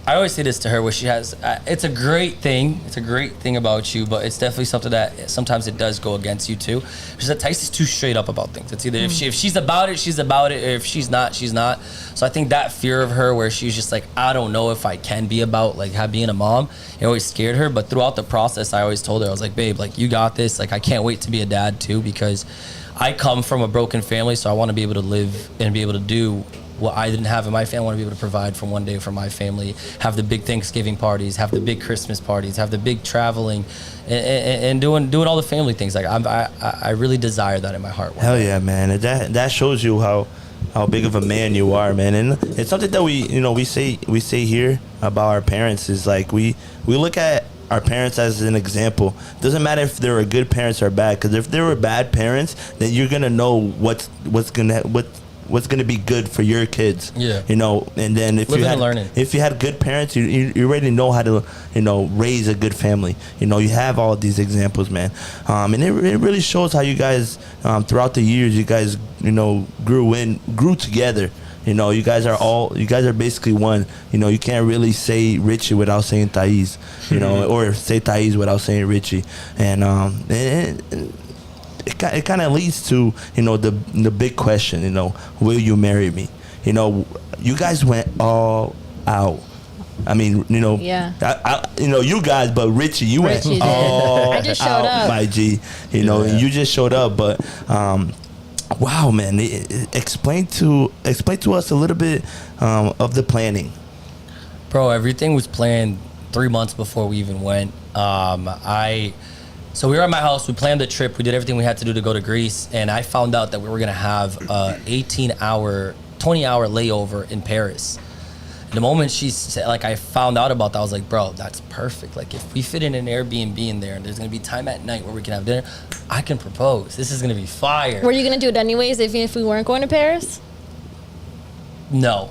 I always say this to her where she has, it's a great thing. It's a great thing about you, but it's definitely something that sometimes it does go against you too. She's that Thaiz is too straight up about things. It's either if she's about it, she's about it. Or if she's not, she's not. So I think that fear of her where she's just like, I don't know if I can be about like being a mom, it always scared her. But throughout the process, I always told her, I was like, babe, like you got this. Like I can't wait to be a dad too, because I come from a broken family. So I want to be able to live and be able to do what I didn't have in my family. I want to be able to provide for one day for my family, have the big Thanksgiving parties, have the big Christmas parties, have the big traveling, and doing all the family things. Like I really desire that in my heart. Hell yeah, man. And that shows you how big of a man you are, man. And it's something that we say here about our parents is like we look at our parents as an example. Doesn't matter if they were good parents or bad, because if they were bad parents, then you're gonna know what's gonna be good for your kids. Yeah. You know, and then if you had good parents, you already know how to raise a good family. You know, you have all these examples, man. And it really shows how you guys throughout the years, you guys grew together. You know, you guys are basically one. You know, you can't really say Richie without saying Thaiz, you know, or say Thaiz without saying Richie. And it kind of leads to, the big question, will you marry me? You know, you guys went all out. I mean, Yeah. you guys, but Richie, you went Richie did. all I just showed out, up. my G. And you just showed up, but wow, man, explain to us a little bit of the planning. Bro, everything was planned 3 months before we even went. So we were at my house, we planned the trip, we did everything we had to do to go to Greece, and I found out that we were gonna have a 20-hour layover in Paris. The moment she said, I found out about that, I was like, bro, that's perfect. Like, if we fit in an Airbnb in there and there's gonna be time at night where we can have dinner, I can propose. This is gonna be fire. Were you gonna do it anyways, even if we weren't going to Paris? No.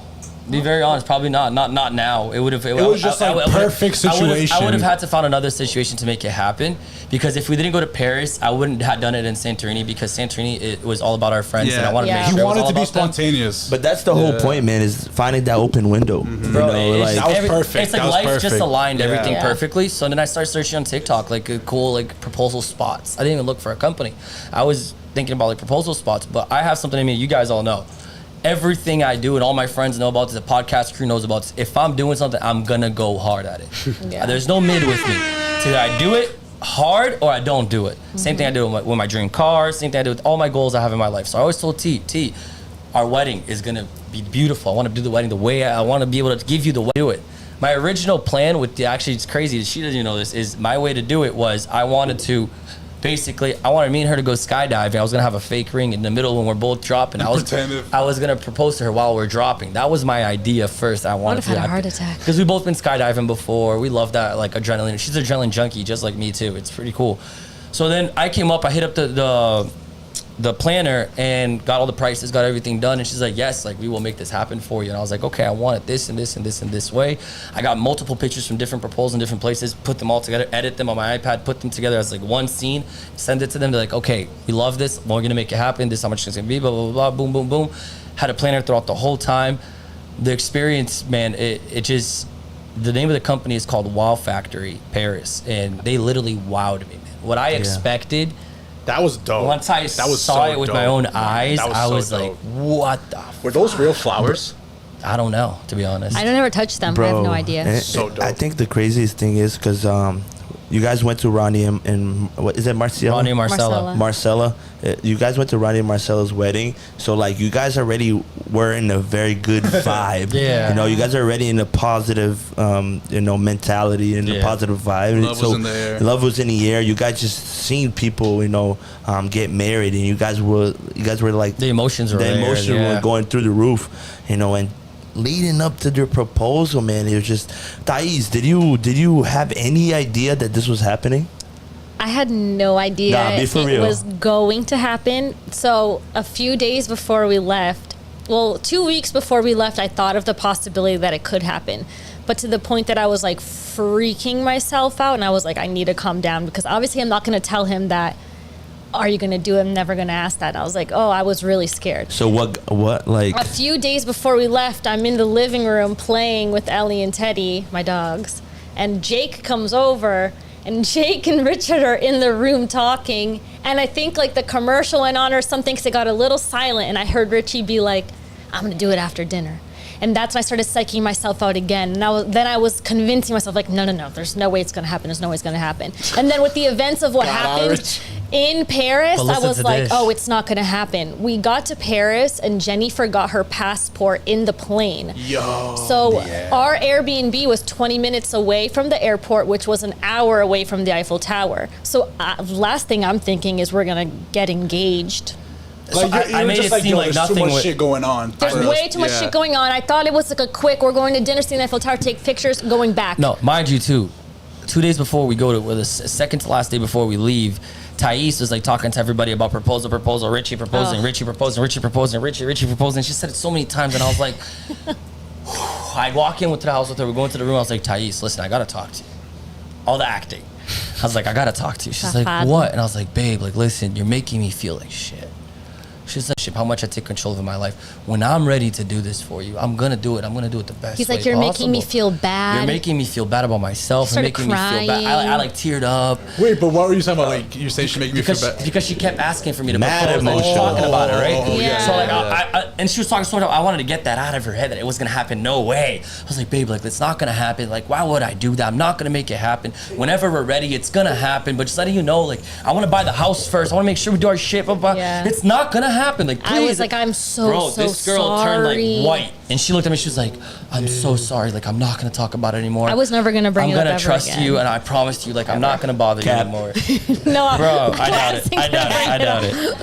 Be very honest, probably not. Not now. It was just perfect situation. I would have had to find another situation to make it happen, because if we didn't go to Paris, I wouldn't have done it in Santorini, because Santorini, it was all about our friends, and I wanted to make sure You it was wanted all to be about them. spontaneous. But that's the whole point, man, is finding that open window. Bro, that was perfect. It's like That was life just perfect. aligned everything Yeah. perfectly. So then I started searching on TikTok, cool proposal spots. I didn't even look for a company. I was thinking about proposal spots, but I have something in me you guys all know. Everything I do and all my friends know about this, the podcast crew knows about this. If I'm doing something, I'm gonna go hard at it. Yeah. There's no mid with me. It's either I do it hard or I don't do it. Same thing I do with my dream car. Same thing I do with all my goals I have in my life. So I always told T, our wedding is gonna be beautiful. I want to do the wedding the way I want to be able to give you the way to do it. My original plan with actually, it's crazy, she doesn't even know this, is my way to do it was I wanted me and her to go skydiving. I was gonna have a fake ring in the middle when we're both dropping. I was gonna propose to her while we're dropping. That was my idea first. I wanted to have had a heart attack. because we've both been skydiving before. We love that like adrenaline. She's an adrenaline junkie, just like me too. It's pretty cool. So then I came up. I hit up the planner and got all the prices, got everything done, and she's like, yes, like we will make this happen for you. And I was like, okay, I want it this and this and this and this way. I got multiple pictures from different proposals in different places, put them all together, edit them on my iPad, put them together as like one scene, send it to them. They're like, okay, we love this, we're gonna make it happen, this is how much it's gonna be, blah blah blah, boom boom boom. Had a planner throughout the whole time. The experience, man, it just, the name of the company is called Wow Factory Paris, and they literally wowed me, man. What I expected. That was dope. Once I saw it with my own eyes, I was like, what the Were those real flowers? I don't know, to be honest. I don't ever touch them. I have no idea. So dope. I think the craziest thing is because you guys went to Ronnie and what is it, Marcella? Ronnie and Marcella. Marcella. You guys went to Ronnie and Marcella's wedding, so like you guys already were in a very good vibe. Yeah. You know, you guys are already in a positive, mentality and a positive vibe. Love was in the air. Love was in the air. You guys just seen people, get married, and you guys were like The emotions were were going through the roof, and leading up to their proposal, man, it was just, Thaiz, did you have any idea that this was happening? I had no idea Be it real. was going to happen. So a few days before we left, 2 weeks before we left, I thought of the possibility that it could happen. But to the point that I was like freaking myself out, and I was like, I need to calm down, because obviously I'm not going to tell him that, are you going to do it? I'm never going to ask that. And I was like, I was really scared. So what like? A few days before we left, I'm in the living room playing with Ellie and Teddy, my dogs, and Jake comes over, and Jake and Richard are in the room talking, and I think like the commercial went on or something, because it got a little silent, and I heard Richie be like, I'm going to do it after dinner. And that's when I started psyching myself out again. And then I was convincing myself, like, no, there's no way it's going to happen. There's no way it's going to happen. And then with the events of what happened in Paris, I was like, it's not going to happen. We got to Paris, and Jenny forgot her passport in the plane. So our Airbnb was 20 minutes away from the airport, which was an hour away from the Eiffel Tower. So last thing I'm thinking is we're going to get engaged. Like, I made it seem like nothing. Too much shit going on. There's way too much shit going on. I thought it was like a quick, we're going to dinner, see the Eiffel Tower, take pictures, going back. No, mind you, too. 2 days before we go to, the second to last day before we leave, Thaiz was like talking to everybody about proposal, Richie proposing, Richie proposing, Richie proposing, Richie proposing. She said it so many times, and I was like, I walk in to the house with her, we're going to the room, I was like, Thaiz, listen, I gotta talk to you. All the acting. I was like, I gotta talk to you. She's like, what? And I was like, babe, like, listen, you're making me feel like shit. She's like, how much I take control of my life. When I'm ready to do this for you, I'm gonna do it. I'm gonna do it the best. He's way like, you're possible. making me feel bad. You're making me feel bad about myself. You're making me feel bad. I like teared up. Wait, but what were you talking about? Like, you say she making me feel bad? Because she kept asking for me to Mad propose. Like, emotional. talking about it, right? Yeah. So like, and she was talking so much. I wanted to get that out of her head that it was gonna happen. No way. I was like, babe, like it's not gonna happen. Like, why would I do that? I'm not gonna make it happen. Whenever we're ready, it's gonna happen. But just letting you know, like, I want to buy the house first. I want to make sure we do our shit. Blah, blah. Yeah. It's not gonna happen. Like, please. I was like, I'm so this girl sorry. turned like white, and she looked at me. She was like, "I'm so sorry. Like, I'm not gonna talk about it anymore. I was never gonna bring it up ever I'm gonna trust again. you, and I promised you, like, I'm not gonna bother you anymore." No, Bro, I doubt it.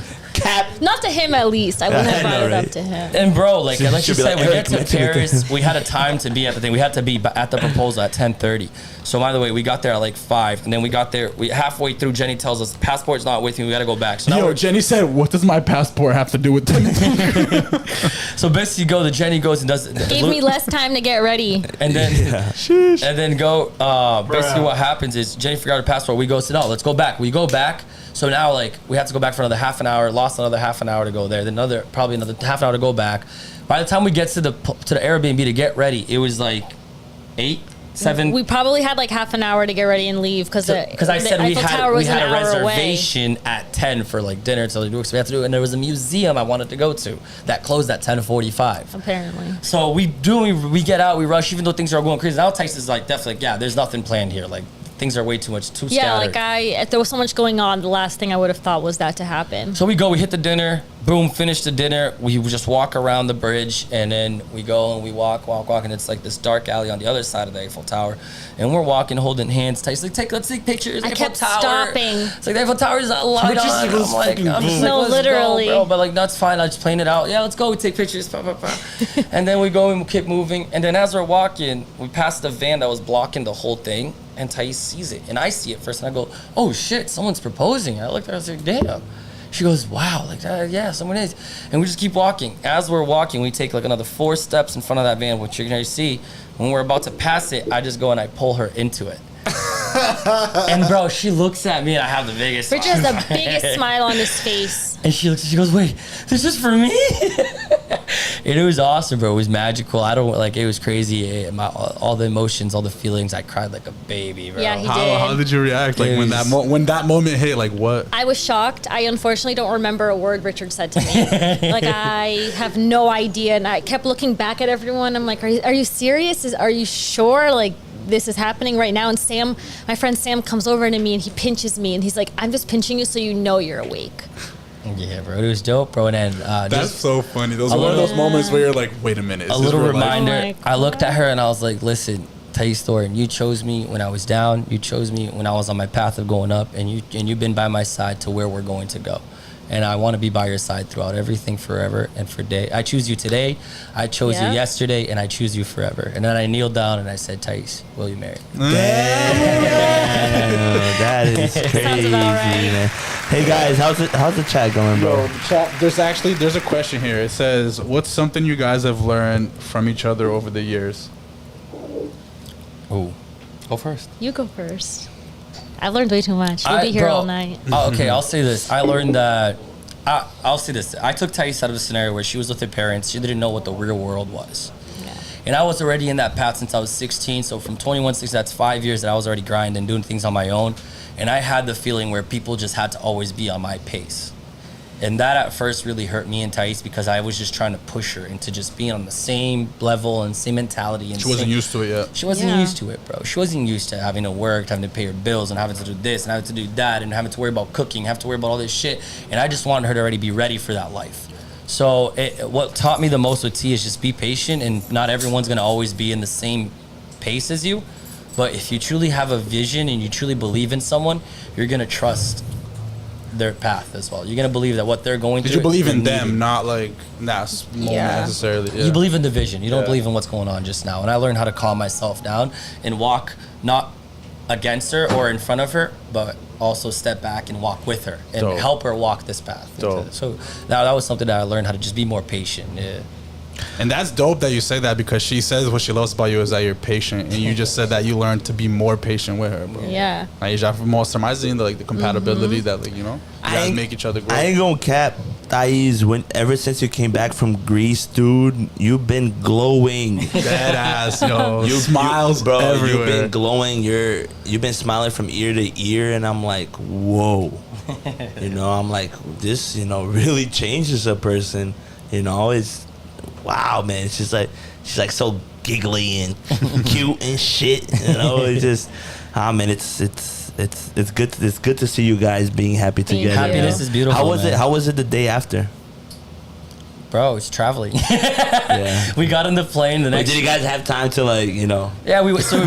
Not to him, at least. I wouldn't have brought it up to him. And bro, like you should be said, like, we Eric, get to mention it. Paris. We had a time to be at the thing. We had to be at the proposal at 10:30. So by the way, we got there at like 5, and then we got there. We halfway through. Jenny tells us passport's not with me. We gotta go back. So now Jenny said, "What does my passport have to do with this?" so Bessie Jenny goes and does. Gave me less time to get ready. And then, and then basically what happens is Jenny forgot her passport. We go, no, let's go back. We go back. So now, like, we have to go back for another half an hour. Lost another half an hour to go there. Then probably another half an hour to go back. By the time we get to the Airbnb to get ready, it was like 8, 7. We probably had like half an hour to get ready and leave because I said we Eiffel Tower was had an a hour reservation at 10 for like dinner to do. So we had to do it, and there was a museum I wanted to go to that closed at 10:45. Apparently. So we get out, we rush, even though things are going crazy. Now Thaiz is like definitely, yeah, there's nothing planned here. Like things are way too Yeah, scattered. like there was so much going on. The last thing I would have thought was that to happen. So we hit the dinner, boom, finish the dinner. We just walk around the bridge, and then we go and we walk, and it's like this dark alley on the other side of the Eiffel Tower. And we're walking, holding hands. Ty's like, let's take pictures. I Eiffel kept Tower. stopping. It's like the Eiffel Tower is a light on. I'm like, No, let's literally. go, bro. But like, that's fine. I just playing it out. Yeah, let's go. We take pictures. And then we go and we keep moving. And then as we're walking, we passed the van that was blocking the whole thing. And Thais sees it, and I see it first, and I go, "Oh shit, someone's proposing." I looked at her, I was like, "Damn." She goes, "Wow, like yeah, someone is." And we just keep walking. As we're walking, we take like another 4 steps in front of that van, which you're gonna see. When we're about to pass it, I just go and I pull her into it. And bro, she looks at me, and I have the biggest. Richard has the biggest smile on his face. And she goes, "Wait, this is for me?" And it was awesome, bro. It was magical. It was crazy. All the emotions, all the feelings. I cried like a baby, bro. Yeah, he did. How did you react? Like when that moment hit, like what? I was shocked. I unfortunately don't remember a word Richard said to me. Like I have no idea, and I kept looking back at everyone. I'm like, "Are you serious? Are you sure? Like this is happening right now?" And Sam, my friend Sam, comes over to me and he pinches me, and he's like, "I'm just pinching you so you know you're awake." Yeah, bro, it was dope, bro. And then That's so funny. Those are one of those moments where you're like, wait a minute. A little reminder. Oh my I looked at her and I was like, "Listen, Thais Thornton, you chose me when I was down. You chose me when I was on my path of going up, and you've been by my side to where we're going to go. And I want to be by your side throughout everything, forever and for day. I choose you today. I chose you yesterday, and I choose you forever." And then I kneeled down and I said, "Thais, will you marry me?" Damn, that is crazy, man. Hey guys, how's the chat going, bro? Yo, the chat, there's a question here. It says, "What's something you guys have learned from each other over the years?" Oh, go first. You go first. I learned way too much. We'll be here all night. Okay, I'll say this. I learned that. I'll say this. I took Thais out of a scenario where she was with her parents. She didn't know what the real world was. Yeah. And I was already in that path since I was 16. So from 21 to that's 5 years that I was already grinding, doing things on my own. And I had the feeling where people just had to always be on my pace. And that at first really hurt me and Thais because I was just trying to push her into just being on the same level and same mentality. And She wasn't used to it yet. She wasn't used to it, bro. She wasn't used to having to work, having to pay her bills, and having to do this, and having to do that, and having to worry about cooking, have to worry about all this shit. And I just wanted her to already be ready for that life. So what taught me the most with T is just be patient, and not everyone's going to always be in the same pace as you. But if you truly have a vision and you truly believe in someone, you're going to trust their path as well. You're going to believe that what they're going through. Did you believe in they're them, needing. not like that moment necessarily? Yeah. You believe in the vision. You don't believe in what's going on just now. And I learned how to calm myself down and walk not against her or in front of her, but also step back and walk with her and help her walk this path. So that was something that I learned how to just be more patient. Yeah. And that's dope that you say that because she says what she loves about you is that you're patient, and you just said that you learned to be more patient with her, bro. Yeah. Like, já mostra the compatibility that, like, you know, you guys make each other grow. I ain't gonna cap, Thais. Ever since you came back from Greece, dude, you've been glowing. Dead ass, yo. Smiles, bro. everywhere. You've been glowing. You've been smiling from ear to ear, and I'm like, whoa. I'm like, this, really changes a person. It's. Wow, man! She's like so giggly and cute and shit. It's just, man, it's good. It's good to see you guys being happy together. Happiness is beautiful. How was man. it? How was it the day after? Bro, it's traveling. We got on the plane the next. Did you guys have time to Yeah, we went to.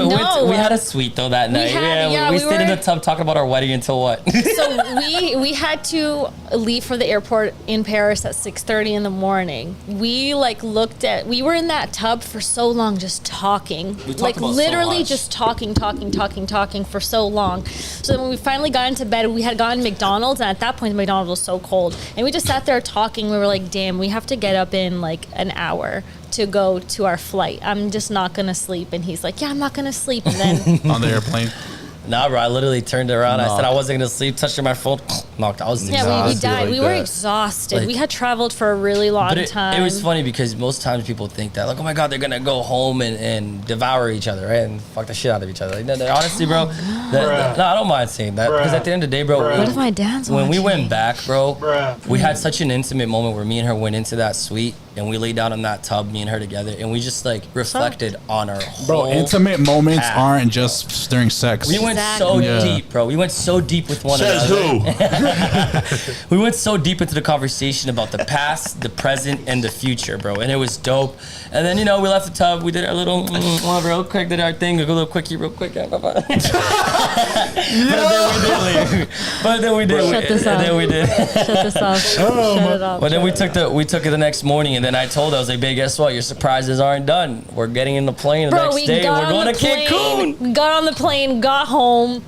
No. We had a suite though that night. We stayed in the tub talking about our wedding until what? So we had to leave for the airport in Paris at 6:30 in the morning. We we were in that tub for so long just talking. We talked about literally so much. just talking for so long. So when we finally got into bed, we had gotten McDonald's, and at that point McDonald's was so cold. And we just sat there talking. We were like, damn, we have to get up in like an hour to go to our flight. I'm just not gonna sleep. And he's like, yeah, I'm not gonna sleep. And then on the airplane. Nah, bro, I literally turned around. I said I wasn't gonna sleep, touched my phone. knocked out. I was Yeah, we Exhausted died. like We were that. exhausted. Like- We had traveled for a really long But time. it was funny because most times people think that, like, oh my God, they're going to go home and devour each other, right? And fuck the shit out of each other. Like, no, honestly, bro, no, I don't mind saying that. Because at the end of the day, bro, What if my dad's when we watching? went back, bro, we had such an intimate moment where me and her went into that suite and we laid down in that tub, me and her together, and we just like reflected on our Bro, whole intimate moments path. aren't just during sex. We went so Exactly. Yeah. deep, bro. We went so deep with one Says another. who? We went so deep into the conversation about the past, the present, and the future, bro. And it was dope. And then, you know, we left the tub. We did our little, real quick, did our thing. A little quickie, real quick. Bye-bye. But then we did. Shut this and off. then we did. Shut this off. Shut it off. But then we took it the next morning, and then I told her, I was like, babe, guess what? Your surprises aren't done. We're getting in the plane the Bro, next we day. got We're on going the to plane. Cancun. We got on the plane, got home.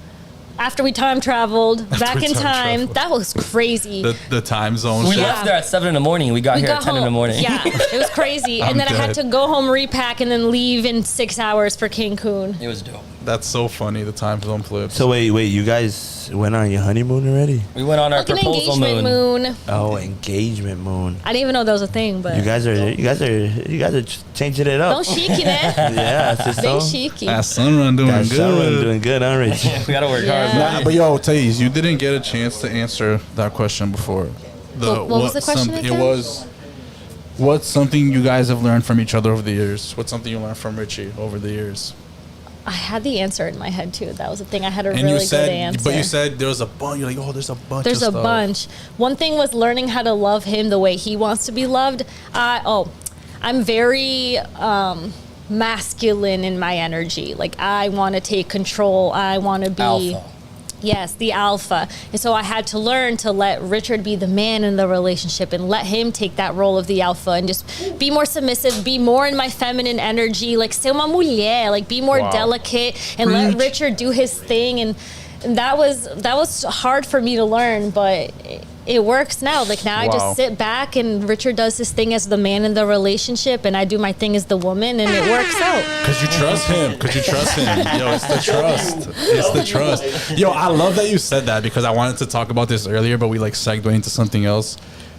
After we time traveled, back we in time time. traveled. That was crazy. the time zone. We shit. left there at 7 in the morning. We got We here got at 10 home. in the morning. Yeah, it was crazy. I'm And then I had dead. to go home, repack, and then leave in 6 hours for Cancun. It was dope. That's so funny. The time zone flips. So wait, you guys went on your honeymoon already? We went on our Like an proposal engagement moon. Oh, engagement moon. I didn't even know that was a thing, but You guys are changing it up. don't chic in it. Yeah, it's Big so. cheeky. That sunrun doing That someone good. doing good, huh, Rich? We gotta work Yeah. hard. Nah, but yo, Thaiz, you didn't get a chance to answer that question before. What was the question It again? was, what's something you guys have learned from each other over the years? What's something you learned from Richie over the years? I had the answer in my head too. That was the thing. I had a And really you good said, answer. but you said there was a bunch. You're like, oh, there's a bunch. There's of a stuff. bunch. One thing was learning how to love him the way he wants to be loved. I'm very masculine in my energy. Like I want to take control. I want to be Alpha. Yes, the alpha. And so I had to learn to let Richard be the man in the relationship and let him take that role of the alpha and just be more submissive, be more in my feminine energy, like ser uma mulher, like be more Wow. delicate and let Richard do his thing. And that was hard for me to learn, but it works now. Like now I Wow. just sit back and Richard does his thing as the man in the relationship and I do my thing as the woman and it works out. Cause you trust him. Yo, it's the trust. It's the trust. Yo, I love that you said that because I wanted to talk about this earlier, but we like segued into something else.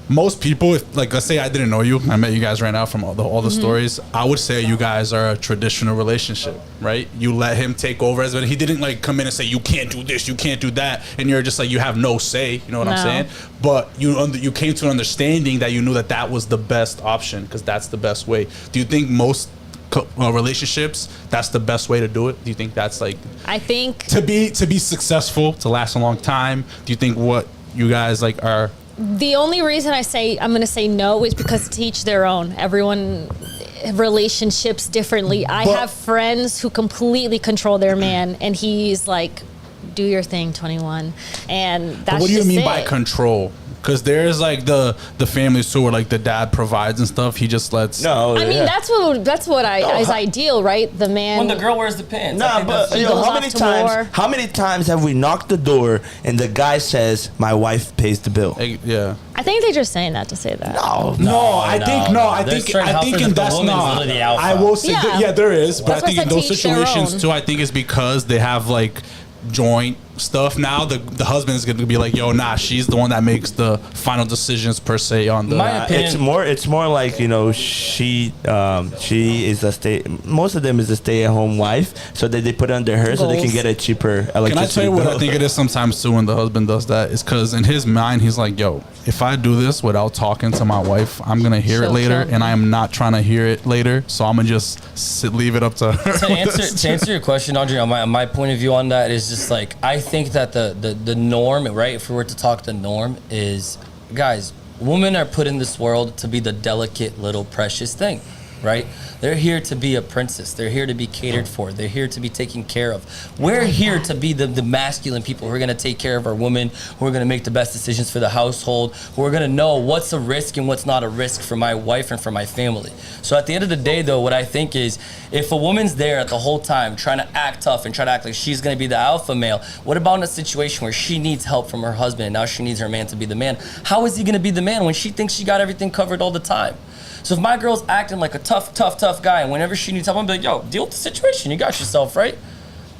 Most people, if, like, let's say I didn't know you, I met you guys right now from all the stories. I would say you guys are a traditional relationship, right? You let him take over as, but he didn't like come in and say you can't do this, you can't do that, and you're just like you have no say. You know what I'm No. saying? But you came to an understanding that you knew that was the best option because that's the best way. Do you think most relationships that's the best way to do it? Do you think that's like I think to be successful, to last a long time? Do you think what you guys like are? the only reason I'm going to say no is because to each their own. Everyone relationships differently. I But- have friends who completely control their man and he's like, do your thing, 21. And that's But what do you just mean it. by control? Because there's like the families too, where like the dad provides and stuff. He just lets. No, I mean, yeah. that's what is ideal, right? The man. When the girl wears the pants. I Nah, think but that's- He yo, goes how off many to times? war. How many times have we knocked the door and the guy says, "My wife pays the bill"? Yeah. I think they're just saying that to say that. No, I There's certain think houses and that the that's woman's not. literally the alpha. I will say, Yeah. there is, but That's I think why in I those said to each their situations own. too, I think it's because they have like joint stuff. Now the husband is going to be like, yo, nah, she's the one that makes the final decisions per se on the. My opinion- It's more like, you know, she is most of them is a stay-at-home wife, so that they put it under her so they can Goals. get a cheaper electricity Can I tell you what bill. I think it is sometimes too when the husband does that? Is because in his mind, he's like, yo, if I do this without talking to my wife, I'm going to hear it She'll later, kill me. and I am not trying to hear it later, so I'm going to just leave it up to her. to answer your question, Andre, on my point of view on that is just like I think that the norm, right? If we were to talk the norm, is guys, women are put in this world to be the delicate little precious thing, right? They're here to be a princess. They're here to be catered for. They're here to be taken care of. We're here to be the masculine people who are going to take care of our women, who are going to make the best decisions for the household, who are going to know what's a risk and what's not a risk for my wife and for my family. So at the end of the day, though, what I think is if a woman's there at the whole time trying to act tough and try to act like she's going to be the alpha male, what about in a situation where she needs help from her husband and now she needs her man to be the man? How is he going to be the man when she thinks she got everything covered all the time? So if my girl's acting like a tough guy, and whenever she needs help, I'm gonna be like, yo, deal with the situation. You got yourself, right?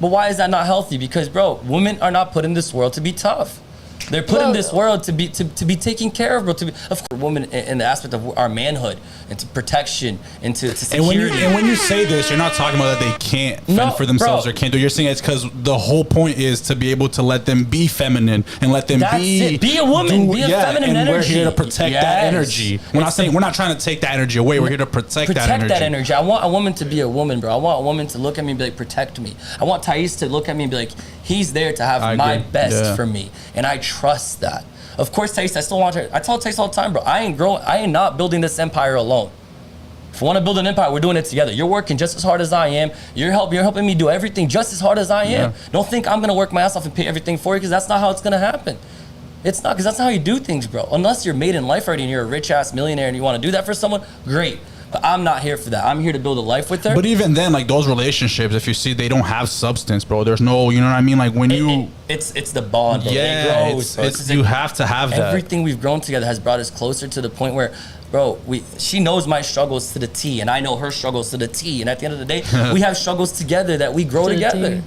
But why is that not healthy? Because, bro, women are not put in this world to be tough. They're put in this world to be taken care of, bro. To be, of course, women in the aspect of our manhood, into protection, into security. And when you say this, you're not talking about that they can't fend for themselves or can't do. You're saying it's because the whole point is to be able to let them be feminine and let them be a woman, be a feminine and energy. We're here to protect that energy. We're not trying to take that energy away. We're here to protect that energy. I want a woman to be a woman, bro. I want a woman to look at me and be like, protect me. I want Thaiz to look at me and be like, he's there to have my best for me, and I trust that. Of course, Thaiz, I still want her. I tell Thaiz all the time, bro. I ain't not building this empire alone. If we want to build an empire, we're doing it together. You're working just as hard as I am. You're helping me do everything just as hard as I am. Don't think I'm gonna work my ass off and pay everything for you, because that's not how it's gonna happen. It's not, because that's not how you do things, bro. Unless you're made in life already and you're a rich ass millionaire and you want to do that for someone, great. But I'm not here for that. I'm here to build a life with her. But even then, like those relationships, if you see, they don't have substance, bro. There's no, you know what I mean? Like when it's the bond, bro. Yeah, it grows, you have to have that. Everything we've grown together has brought us closer to the point where, bro, she knows my struggles to the T, and I know her struggles to the T. And at the end of the day, we have struggles together that we grow together.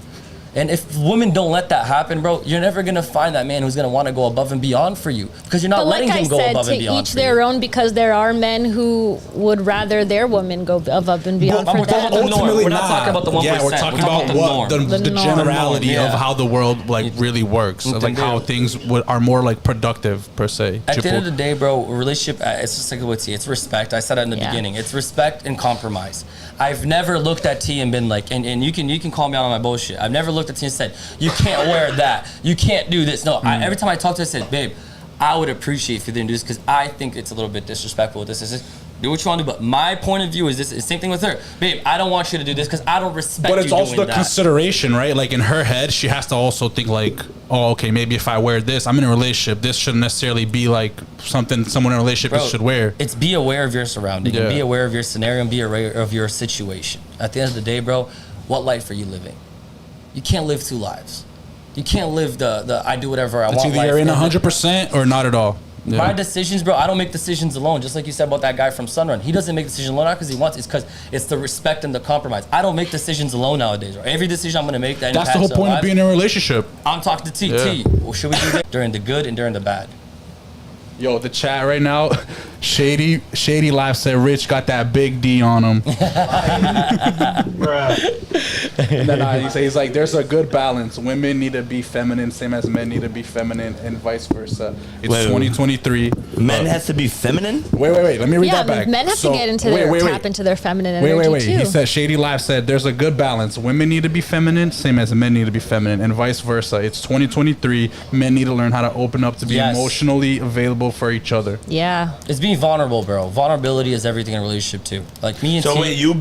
And if women don't let that happen, bro, you're never gonna find that man who's gonna want to go above and beyond for you, because you're not letting him go above and beyond. To each their own, because there are men who would rather their woman go above and beyond for them. We're not talking about the 1%. Yeah, we're talking about the generality of how the world like really works, like how things are more like productive per se. At the end of the day, bro, a relationship, it's just like what T. It's respect. I said that in the beginning. It's respect and compromise. I've never looked at T and been like, and you can call me out on my bullshit. I've never looked at T and said, you can't wear that, you can't do this. No, every time I talk to her, I said, babe, I would appreciate if you didn't do this, because I think it's a little bit disrespectful. This is do what you want to do, but my point of view is this. It's the same thing with her, babe. I don't want you to do this because I don't respect you. But it's also the that. Consideration, right? Like in her head, she has to also think like, oh, okay, maybe if I wear this, I'm in a relationship. This shouldn't necessarily be like something someone in a relationship should wear. It's be aware of your surrounding, and be aware of your scenario, and be aware of your situation. At the end of the day, bro, what life are you living? You can't live two lives. You can't live the I do whatever I want. It's either you're in 100% or not at all. Yeah. My decisions, bro, I don't make decisions alone. Just like you said about that guy from Sunrun. He doesn't make decisions alone, not because he wants it. It's because it's the respect and the compromise. I don't make decisions alone nowadays, bro. Every decision I'm going to make that that's the whole point of being in a relationship. I'm talking to T. T, well, should we do that during the good and during the bad? Yo, the chat right now, Shady Life said Rich got that big D on him. And then he's like, there's a good balance. Women need to be feminine, same as men need to be feminine, and vice versa. It's 2023. Men has to be feminine? Wait. Let me read that back. Men have to get into tap into their feminine energy too. He said, Shady Life said, there's a good balance. Women need to be feminine, same as men need to be feminine, and vice versa. It's 2023. Men need to learn how to open up to be emotionally available for each other. Yeah. It's being vulnerable, bro. Vulnerability is everything in a relationship too. Like me and T. So wait, you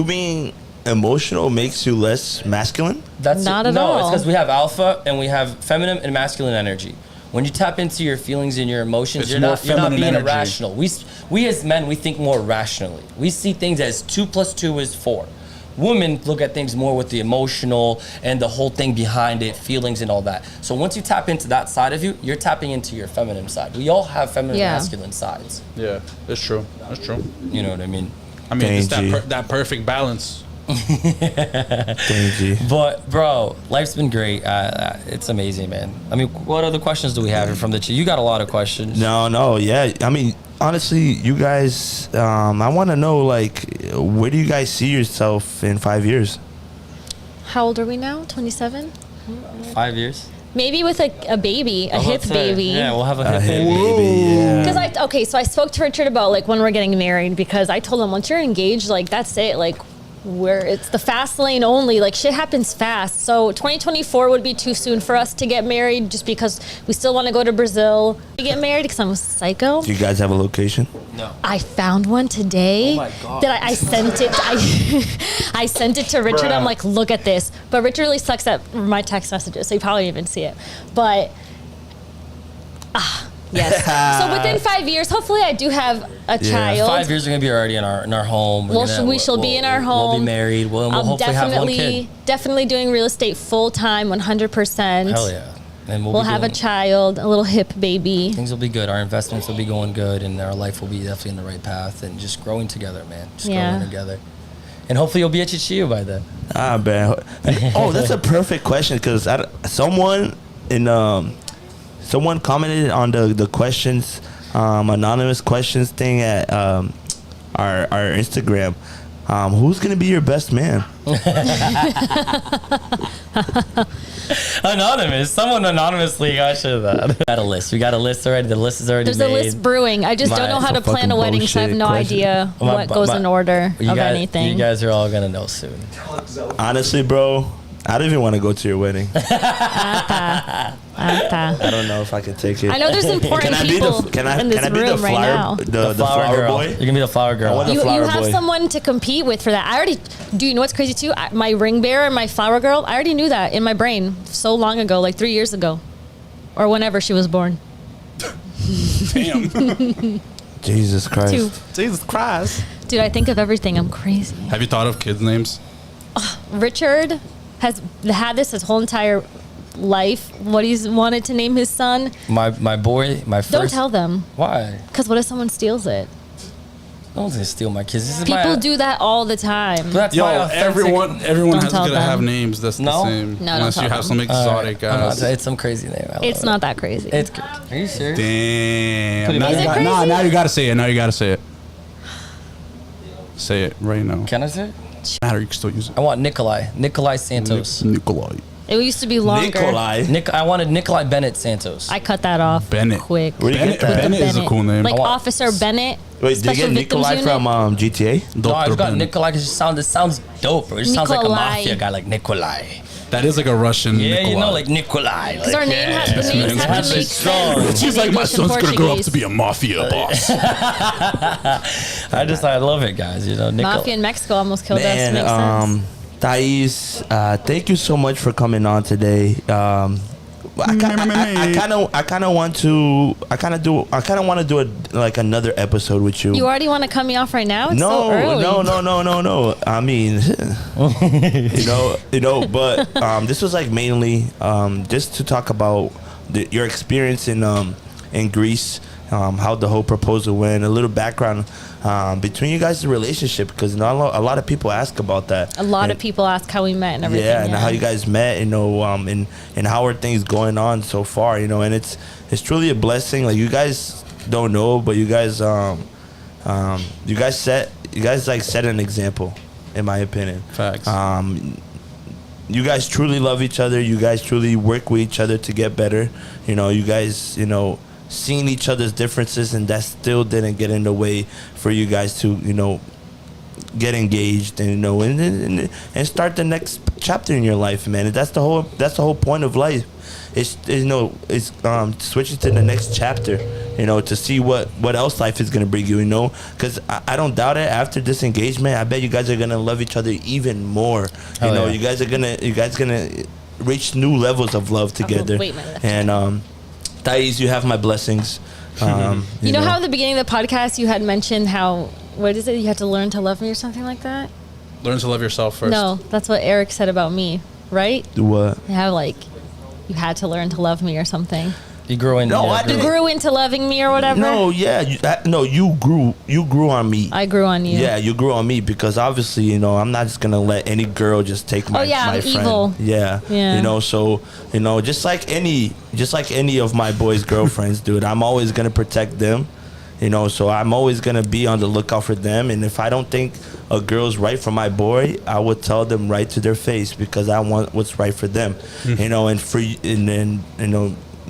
being emotional makes you less masculine? That's not at all. No, it's because we have alpha and we have feminine and masculine energy. When you tap into your feelings and your emotions, you're not being irrational. We as men, we think more rationally. We see things as 2 + 2 is 4. Women look at things more with the emotional and the whole thing behind it, feelings and all that. So once you tap into that side of you, you're tapping into your feminine side. We all have feminine and masculine sides. Yeah, that's true. That's true. You know what I mean? I mean, it's that perfect balance. Thank you. But bro, life's been great. It's amazing, man. I mean, what other questions do we have here from the chat? You got a lot of questions. Yeah. I mean, honestly, you guys, I want to know, like, where do you guys see yourself in 5 years? How old are we now? 27? 5 years. Maybe with a baby, a hip baby. Yeah, we'll have a hip baby. Because so I spoke to Richard about like when we're getting married, because I told him once you're engaged, like that's it, like where it's the fast lane only, like shit happens fast. So 2024 would be too soon for us to get married, just because we still want to go to Brazil to get married, because I'm a psycho. Do you guys have a location? No. I found one today. Oh my God. That I sent it. I sent it to Richard. I'm like, look at this. But Richard really sucks at my text messages, so you probably didn't even see it. But yes. So within 5 years, hopefully, I do have a child. 5 years are gonna be already in our home. We shall be in our home. We'll be married. We'll hopefully have one kid. Definitely doing real estate full time, 100%. Hell yeah. And we'll have a child, a little hip baby. Things will be good. Our investments will be going good, and our life will be definitely in the right path, and just growing together, man. Just growing together. And hopefully you'll be at Chichio by then. Man. Oh, that's a perfect question, because someone in someone commented on the questions, anonymous questions thing at our Instagram. Who's gonna be your best man? Anonymous. Someone anonymously got shit of that. We got a list already. The list is already There's made. a list brewing. I just don't know how to plan a wedding, so I have no idea what goes in order of anything. You guys are all gonna know soon. Honestly, bro, I don't even want to go to your wedding. I don't know if I can take it. I know there's important people in this room right now. The flower girl. boy? You can be the flower girl. You have someone to compete with for that. Do you know what's crazy too? My ring bearer and my flower girl, I already knew that in my brain so long ago, like 3 years ago. Or whenever she was born. Damn. Jesus Christ. 2. Jesus Christ. Dude, I think of everything. I'm crazy. Have you thought of kids' names? Richard has had this his whole entire life, what he's wanted to name his son. My boy, my first. Don't tell them. Why? Because what if someone steals it? No one's gonna steal my kids. This is People do that all the time. That's Yo, my authentic- everyone Don't has tell to them. have names that's No? the same. No, don't unless tell you have them. some exotic guys. It's some crazy name. I love It's it. not that crazy. It's crazy. Are you serious? Damn. Now Is you, it got, crazy? now you gotta say it. Now you gotta say it. Say it right now. Can I say it? Matter, you can still use it. I want Nikolai Santos. Nikolai. It used to be longer. Nikolai. I wanted Nikolai Bennett Santos. I cut that off Bennett. quick. Where do you get that? Bennett is a cool name. Like I want- Officer Bennett. Wait, did you Special get Victims Nikolai Unit? from GTA? No, I Dr. just got Bennett. Nikolai because it sounds dope, bro. It just sounds like a Nikolai. mafia guy, like Nikolai. That is like a Russian Yeah, Nikolai. you know, like Nikolai. Because our names have to make sense. She's like, my son's gonna grow up to be a a mafia boss. I love it, guys. You know, mafia in Mexico almost killed us. Man, Makes sense. Thaiz, thank you so much for coming on today. I kind of want to do another episode with you. You already want to cut me off right now? It's No, so early. no. I mean, but this was like mainly just to talk about your experience in Greece, how the whole proposal went, a little background between you guys' relationship, because a lot of people ask about that. A lot of people ask how we met and everything. Yeah, and how you guys met, and how are things going on so far, and it's truly a blessing. Like, you guys don't know, but you guys set an example, in my opinion. Facts. You guys truly love each other. You guys truly work with each other to get better. You guys, seeing each other's differences, and that still didn't get in the way for you guys to, get engaged and and start the next chapter in your life, man. And that's the whole point of life. It's switching to the next chapter, to see what else life is gonna bring you, because I don't doubt it. After this engagement, I bet you guys are gonna love each other even more. Yeah. You guys gonna reach new levels of love together. wait, my left And Thaiz, you have my blessings. You know how at the beginning of the podcast you had mentioned how, what is it? You had to learn to love me or something like that? Learn to love yourself first. No, that's what Eric said about me, right? What? How, like, you had to learn to love me or something. You grew in. No, yeah, I You didn't. grew into loving me or whatever? No, yeah, you grew on me. I grew on you. Yeah, you grew on me, because obviously, I'm not just gonna let any girl just take my Oh, yeah, my I'm friend. evil. Yeah. Yeah. So just like any of my boys' girlfriends, dude, I'm always gonna protect them. So I'm always gonna be on the lookout for them, and if I don't think a girl's right for my boy, I would tell them right to their face, because I want what's right for them. And for then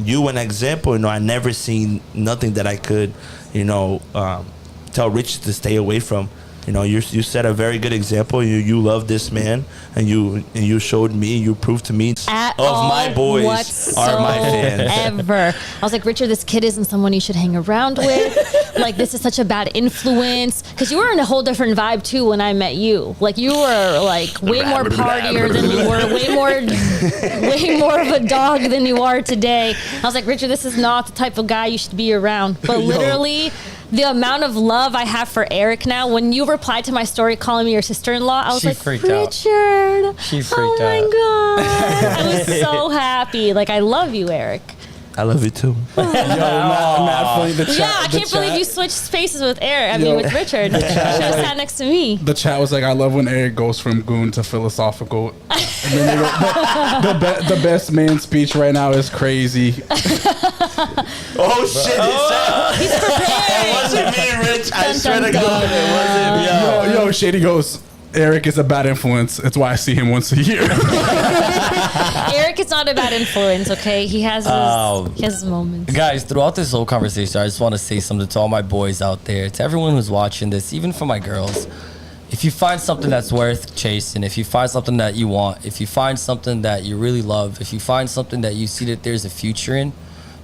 you an example. I never seen nothing that I could tell Rich to stay away from. You set a very good example. You love this man, and you showed me, you proved to me my boys are my fans. Ever. I was like, Richard, this kid isn't someone you should hang around with. Like, this is such a bad influence. Because you were in a whole different vibe too when I met you. Like, you were like way more partier than you were, way more of a dog than you are today. I was like, Richard, this is not the type of guy you should be around. But literally, the amount of love I have for Eric now, when you replied to my story calling me your sister-in-law, I was She like, freaked out. Richard. She freaked oh my out. God. I was so happy. Like, I love you, Eric. I love you too. Mad funny. The chat, Yeah, I can't believe you switched spaces with Eric. I mean, with Richard. You should have sat next to me. The chat was like, I love when Eric goes from goon to philosophical. And then they go, the best man speech right now is crazy. Oh shit! He's prepared. It wasn't me, Rich. I Dun, swear dun, to God, dun. it wasn't me. Yo, Shady goes, Eric is a bad influence. That's why I see him once a year. Eric is not a bad influence, okay? He has his moments. Guys, throughout this whole conversation, I just want to say something to all my boys out there, to everyone who's watching this, even for my girls. If you find something that's worth chasing, if you find something that you want, if you find something that you really love, if you find something that you see that there's a future in,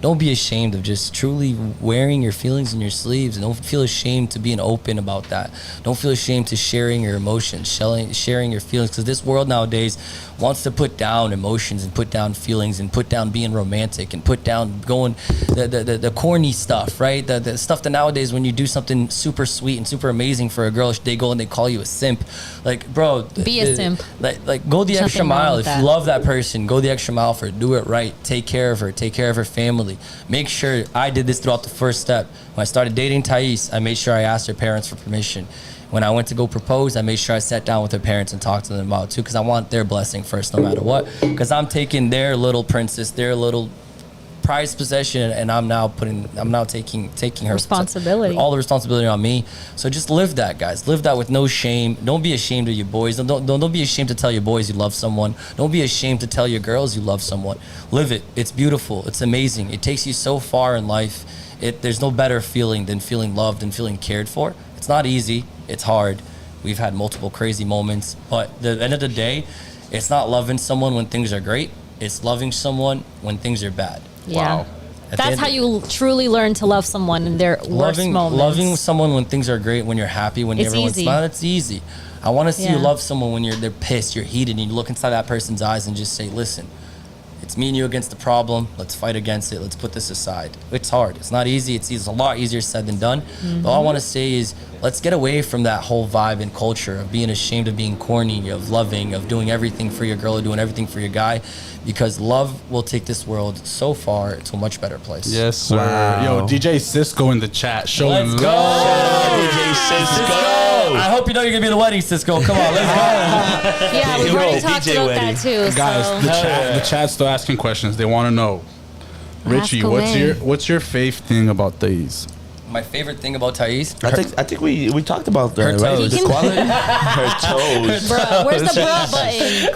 don't be ashamed of just truly wearing your feelings in your sleeves, and don't feel ashamed to being open about that. Don't feel ashamed to sharing your emotions, sharing your feelings, because this world nowadays wants to put down emotions and put down feelings and put down being romantic and put down going the corny stuff, right? The stuff that nowadays when you do something super sweet and super amazing for a girl, they go and they call you a simp. Like, bro, Be a simp. Like go the extra Nothing wrong mile. with If that. you love that person, go the extra mile for her. Do it right. Take care of her. Take care of her family. Make sure. I did this throughout the first step. When I started dating Thaiz, I made sure I asked her parents for permission. When I went to go propose, I made sure I sat down with her parents and talked to them about it too, because I want their blessing first, no matter what. Because I'm taking their little princess, their little prized possession, and I'm now taking her Responsibility. all the responsibility on me. So just live that, guys. Live that with no shame. Don't be ashamed of your boys. Don't be ashamed to tell your boys you love someone. Don't be ashamed to tell your girls you love someone. Live it. It's beautiful. It's amazing. It takes you so far in life. There's no better feeling than feeling loved and feeling cared for. It's not easy. It's hard. We've had multiple crazy moments, but at the end of the day, it's not loving someone when things are great. It's loving someone when things are bad. Yeah. Wow. That's how you truly learn to love someone in their worst moments. Loving someone when things are great, when you're happy, when It's everyone's easy. smiling, it's easy. I want to see you Yeah. love someone when they're pissed, you're heated, and you look inside that person's eyes and just say, listen, it's me and you against the problem. Let's fight against it. Let's put this aside. It's hard. It's not easy. It's a lot easier said than done. But all I want to say is let's get away from that whole vibe and culture of being ashamed of being corny, of loving, of doing everything for your girl or doing everything for your guy, because love will take this world so far to a much better place. Yes, sir. Wow. Yo, DJ Cisco in the chat showing Let's go. love. DJ Cisco. I hope you know you're going to be in the wedding, Cisco. Come on, let's go. Yeah, we've Yo, already talked DJ about wedding. that too. Guys, so. the chat's still asking questions. They want to know. Richie, Ask away. what's your fave thing about these? My favorite thing about Thaiz, I think we talked about that, Her right? toes. The quality. Her toes. Bruh, where's the bra button?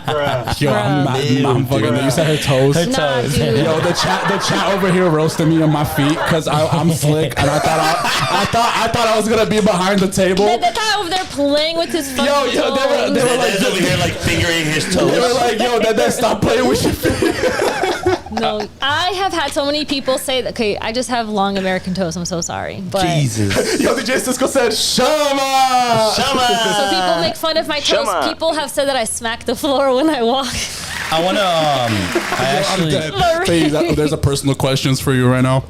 Bruh. Yo, I'm fucking. You said her toes. Nah, dude. Yo, the chat over here roasted me on my feet because I'm slick and I thought I was gonna be behind the table. They thought over there playing with his fucking Yo, toes. they were like, Dad's over here like fingering his they were toes. like, yo, Dad, stop playing with your feet. No, I have had so many people say that. Okay, I just have long American toes. I'm so sorry, but Jesus. Yo, DJ Cisco said, Shama. so people make fun of my toes. Shama. People have said that I smack the floor when I walk. I want to, I I'm actually, dead. Thais, there's a personal questions for you right now.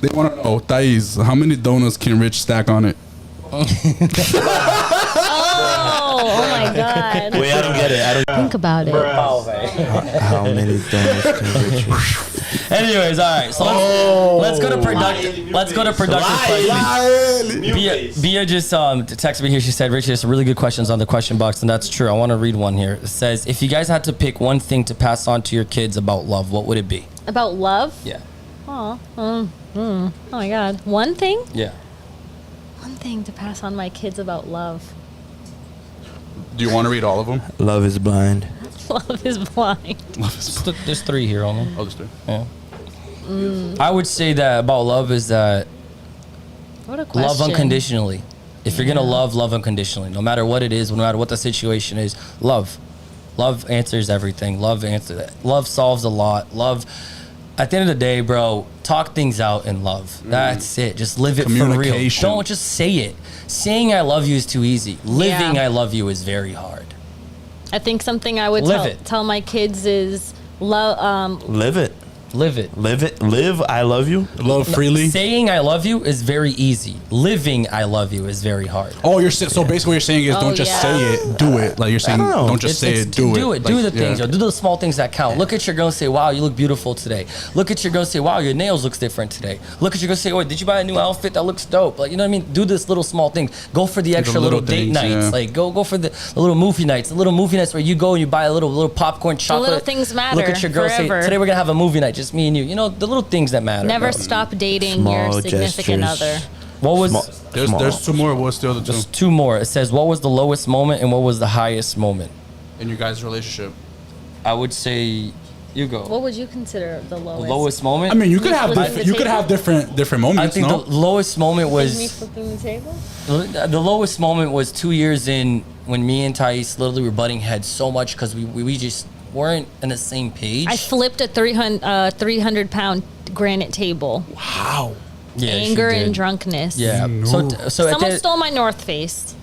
They want to know, Thais, how many donuts can Rich stack on it? Oh my god! Wait, I don't get it. I don't. Think about it. How many donuts can Richie? anyways, all right. So let's go to productive. Let's go to productive questions. Bia just texted me here. She said, Richie, there's some really good questions on the question box, and that's true. I want to read one here. It says, if you guys had to pick one thing to pass on to your kids about love, what would it be? About love? Yeah. Oh my god. One thing? Yeah. One thing to pass on my kids about love. Do you want to read all of them? Love is blind. Love is blind. There's three here only. I'll just do. Yeah. I would say that about love is that What a question. love unconditionally. If you're gonna love unconditionally, no matter what it is, no matter what the situation is, love answers everything. Love solves a lot. Love, at the end of the day, bro, talk things out in love. That's it. Just live it for real. Communication. Don't just say it. Saying I love you is too easy. Living Yeah. I love you is very hard. I think something I would Live it. tell my kids is love. Live it. Live it. Live it. Live. I love you. Love freely. Saying I love you is very easy. Living I love you is very hard. Oh, so basically what you're saying is don't just yeah. say it, do it. Like you're saying, I don't know. don't just say it, do it. Do it. Do the Like, things. yeah. Yo. Do the small things that count. Look at your girl and say, wow, you look beautiful today. Look at your girl and say, wow, your nails looks different today. Look at your girl and say, oh, did you buy a new outfit? That looks dope. Like, you know what I mean? Do this little small thing. Go for the extra little little date things, nights. yeah. Like, go for the little movie nights. The little movie nights where you go and you buy a little popcorn chocolate. little things matter Look at your girl and say, forever. today we're going to have a movie night. just me and you. You know, the little things that matter. Never bro. stop dating Small your significant gestures. other. What was? There's two more. What's the other two? Just two more. It says, what was the lowest moment and what was the highest moment? In your guys' relationship. I would say, you go. What would you consider the lowest? Lowest moment? I mean, you could Me have flipping the you could table? have different I moments. think No, the lowest moment Me was flipping the table? the lowest moment was 2 years in when me and Thaiz literally were butting heads so much because we just weren't on the same page. I flipped a 300-pound granite table. wow. Yeah, she Anger did. and drunkenness. Yeah. No. So at Someone the- stole my North Face.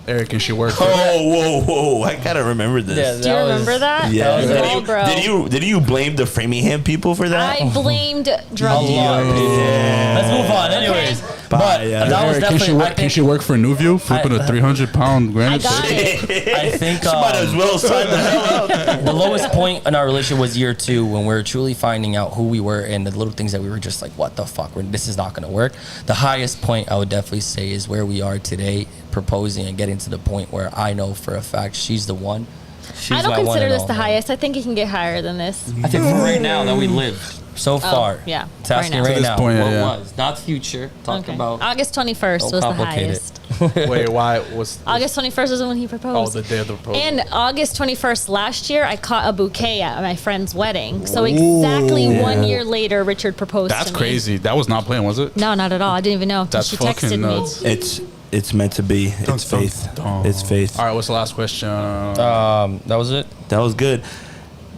Eric and she worked. Whoa! I gotta remember Yeah, this. Do you that remember was- that? Yeah. was Oh, bro. Did you blame the Framingham people for that? I blamed drug A lot, dealers. people. Let's move on. Anyways, but yeah. that was Eric, can she definitely. work? Can she work for New View? Flipping a 300-pound I granite. got table? it. I think She might as well sign the hell out. the lowest point in our relationship was year 2 when we were truly finding out who we were and the little things that we were just like, what the fuck, this is not going to work. The highest point I would definitely say is where we are today, proposing and getting to the point where I know for a fact she's the one. She's I don't my one consider and this the only. highest. I think it can get higher than this. I think for right now that we lived so far. yeah, It's asking right now. right To this now point, what yeah. was, not future. Talk Okay. about. August 21st Don't was the complicate it. highest. Wait, why was August 21st was when he Oh, proposed. the day of the proposal. And August 21st last year, I caught a bouquet at my friend's wedding. So exactly 1 year later, Richard proposed That's to me. crazy. That was not planned, was it? No, not at all. I didn't even know until That's she fucking texted nuts. me. It's meant to be. It's Dun, faith. dun. It's faith. All right, what's the last question? That was it. That was good,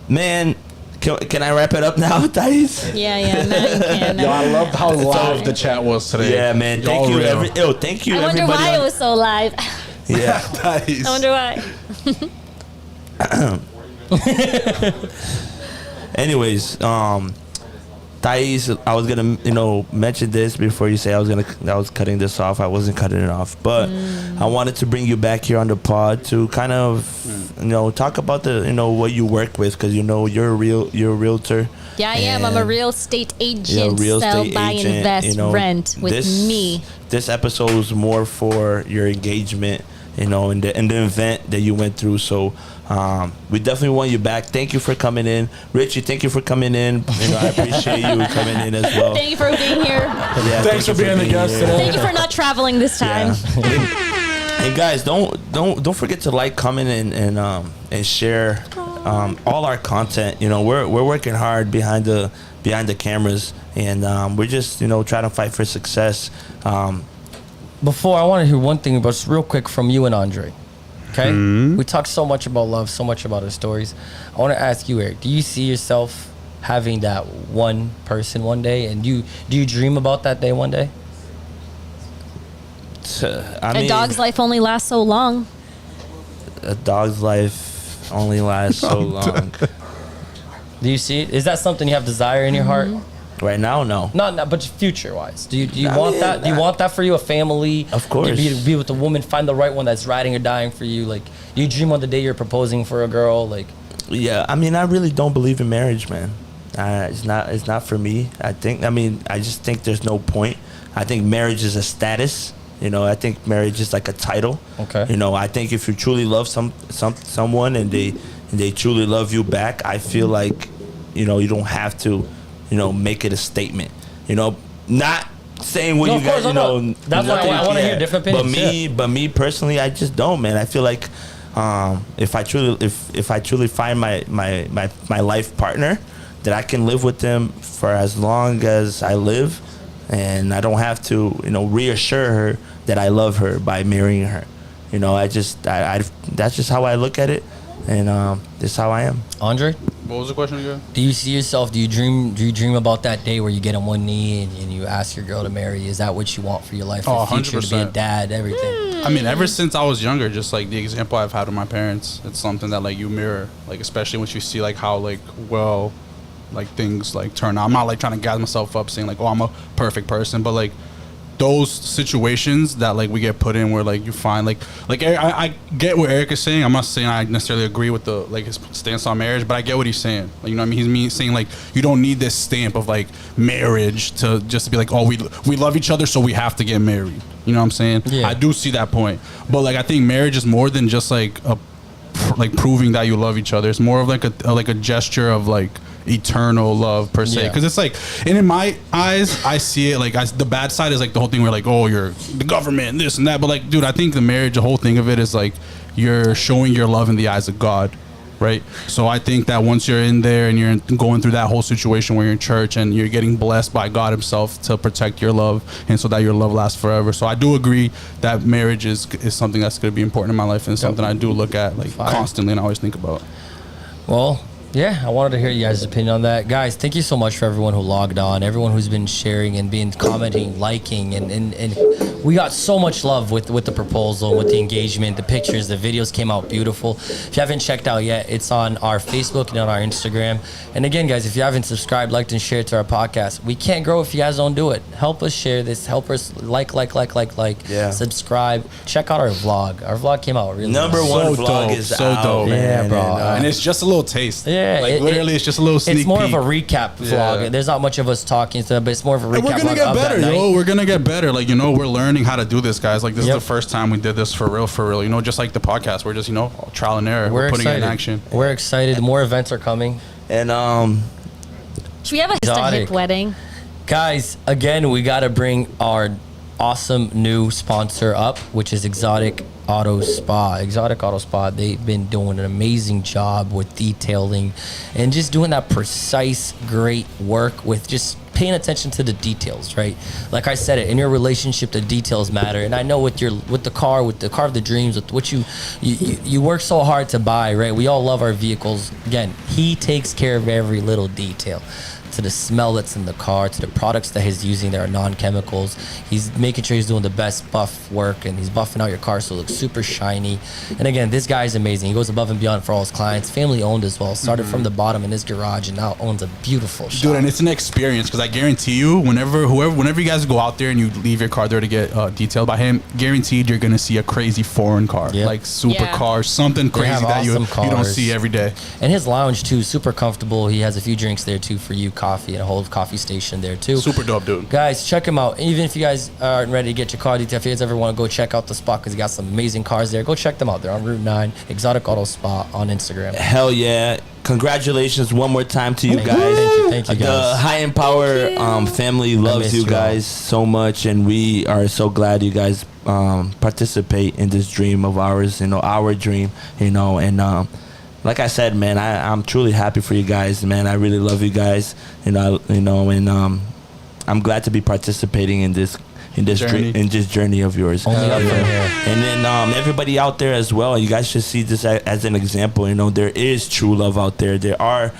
man. Can I wrap it up now, Thais? Yeah, now you can. Yo, I loved how live the chat was today. Yeah, man. Thank Y'all you, real. thank you, I wonder everybody. why it was so live. Yeah. Nice. I wonder why. Anyways, Thais, I was gonna, mention this before you say I was cutting this off. I wasn't cutting it off, but I wanted to bring you back here on the pod to kind of, talk about the, what you work with, because you're a realtor. Yeah, I am. I'm a real estate agent. Real Sell, estate buy, agent, invest, rent with me. This episode is more for your engagement, in the event that you went through. So we definitely want you back. Thank you for coming in. Richie, thank you for coming in. I appreciate you coming in as well. Thank you for being here. Yeah, Thanks for being the guest today. Thank you for not traveling this time. Hey guys, don't forget to like, comment, and share all our content. We're working hard behind the cameras, and we're just trying to fight for success. Before, I want to hear one thing, but just real quick from you and Andre. Okay? We talk so much about love, so much about our stories. I want to ask you, Eric, do you see yourself having that one person one day? And do you dream about that day one day? A dog's life only lasts so long. A dog's life only lasts so long. Do you see it? Is that something you have desire in your heart? Right now, no. Not, but future wise. Do you I want mean, that? Do you want that for you? A family? Of course. Be with a woman, find the right one that's riding or dying for you. Like, you dream on the day you're proposing for a girl. Like, Yeah, I really don't believe in marriage, man. It's not for me. I just think there's no point. I think marriage is a status. I think marriage is like a title. Okay. I think if you truly love someone and they truly love you back, I feel like, you don't have to, make it a statement. Not saying what No, you of course, guys, no. That's why I nothing- wanna hear different opinions, But me personally, I just don't, man. I feel like if I truly find my life partner, that I can live with them for as long as I live, and I don't have to, reassure her that I love her by marrying her. I that's just how I look at it, and this is how I am. Andre, What was the question again? do you see yourself? Do you dream about that day where you get on one knee and you ask your girl to marry you? Is that what you want for your life, Oh, for the future, to be a 100%. dad, everything? I mean, ever since I was younger, just like the example I've had with my parents, it's something that like you mirror, like especially once you see like how like things like turn out. I'm not like trying to gas myself up saying like, oh, I'm a perfect person, but like those situations that like we get put in where like you find like I get what Eric is saying. I'm not saying I necessarily agree with the like his stance on marriage, but I get what he's saying. Like, you know what I mean? He's saying like you don't need this stamp of like marriage to just be like, oh, we love each other, so we have to get married. You know what I'm saying? Yeah. I do see that point, but like I think marriage is more than just like proving that you love each other. It's more of like a gesture of like eternal love per se. Because it's like, and in my eyes, I see it like the bad side is like the whole thing where like, oh, you're the government and this and that. But like, dude, I think the marriage, the whole thing of it is like you're showing your love in the eyes of God. Right. So I think that once you're in there and you're going through that whole situation where you're in church and you're getting blessed by God himself to protect your love and so that your love lasts forever. So I do agree that marriage is something that's going to be important in my life and something I do look at like constantly and I always think about. Well, yeah, I wanted to hear you guys' opinion on that. Guys, thank you so much for everyone who logged on, everyone who's been sharing and being commenting, liking, and we got so much love with the proposal, with the engagement, the pictures, the videos came out beautiful. If you haven't checked out yet, it's on our Facebook and on our Instagram. And again, guys, if you haven't subscribed, liked, and shared to our podcast, we can't grow if you guys don't do it. Help us share this. Help us like. Yeah. Subscribe. Check out our vlog. Our vlog came out really Number nice. one So vlog dope, is so out, dope. man. Yeah, bro. And it's just a little taste. Yeah, like literally, it's just a little sneak It's more peek. of a recap vlog. Yeah. There's not much of us talking stuff, but it's more of a recap. And we're gonna vlog get of better, that yo. night. We're gonna get better. Like, you know, we're learning how to do this, guys. Like, this is the first time we did this for real. You know, just like the podcast, we're just, you know, trial and error. We're putting excited. it in action. We're excited. More events are coming. And Should we have a Exotic. hip wedding? Guys, again, we got to bring our awesome new sponsor up, which is Exotic Auto Spa. Exotic Auto Spa, they've been doing an amazing job with detailing and just doing that precise, great work with just paying attention to the details, right? Like I said, in your relationship, the details matter. And I know with the car of the dreams, with what you work so hard to buy, right? We all love our vehicles. Again, he takes care of every little detail. To the smell that's in the car, to the products that he's using that are non-chemicals. He's making sure he's doing the best buff work and he's buffing out your car so it looks super shiny. And again, this guy is amazing. He goes above and beyond for all his clients. Family owned as well. Started from the bottom in his garage and now owns a beautiful shop. Dude, and it's an experience because I guarantee you, whenever you guys go out there and you leave your car there to get detailed by him, guaranteed you're gonna see a crazy foreign car, like supercar, something crazy that you don't see every day. And his lounge too, super comfortable. He has a few drinks there too for you, coffee and a whole coffee station there too. Super dope, dude. Guys, check him out. Even if you guys aren't ready to get your car detailed, if you guys ever want to go check out the spot because he got some amazing cars there, go check them out. They're on Route 9, Exotic Auto Spa on Instagram. hell yeah. Congratulations one more time to you guys. Thank you guys. The High and Power family loves you guys so much, and we are so glad you guys participate in this dream of ours, you know, our dream, you know, and like I said, man, I'm truly happy for you guys, man. I really love you guys, and I'm glad to be participating in this journey of yours. Only up from here. And then everybody out there as well, you guys should see this as an example. You know, there is true love out there. There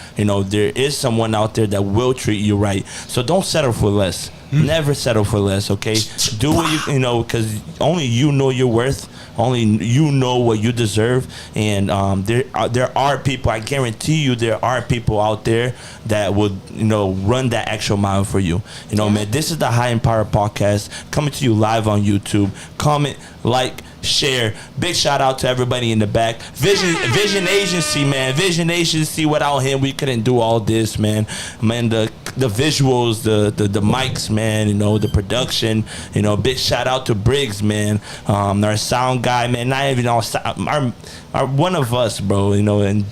is someone out there that will treat you right. So don't settle for less. Never settle for less, okay? Do what you know, because only you know your worth. Only you know what you deserve. And there are people, I guarantee you, there are people out there that would, you know, run that extra mile for you. You know, man, this is the High and Power podcast coming to you live on YouTube. Comment, like, share. Big shout out to everybody in the back. Vision Agency, man. Vision Agency, without him, we couldn't do all this, man. Man, the visuals, the mics, man, you know, the production, you know, big shout out to Briggs, man. Our sound guy, man, not even our one of us, bro, you know, and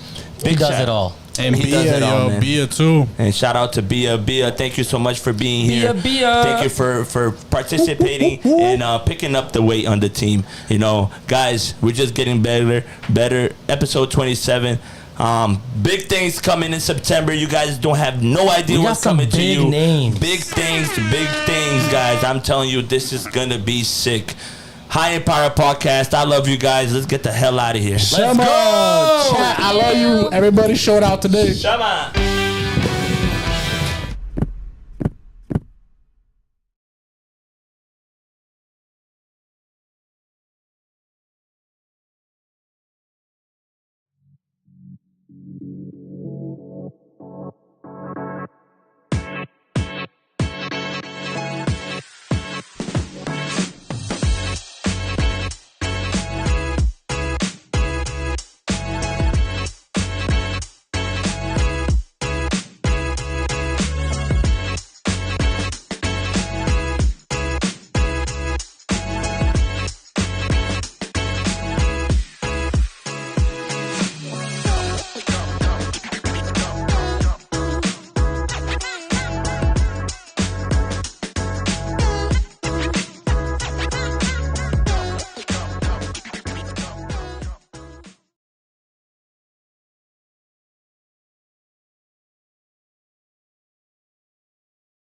He does it all. And He does Bia, it all, man. Bia too. And shout out to Bia. Bia, thank you so much for being here. Bia. Thank you for participating and picking up the weight on the team. You know, guys, we're just getting better. Episode 27. Big things coming in September. You guys don't have no idea what's coming to you. Names. Big things, guys. I'm telling you, this is gonna be sick. High and Power podcast. I love you guys. Let's get the hell out of here. Let's go. Chat, I love you. Everybody showed out today. Come on.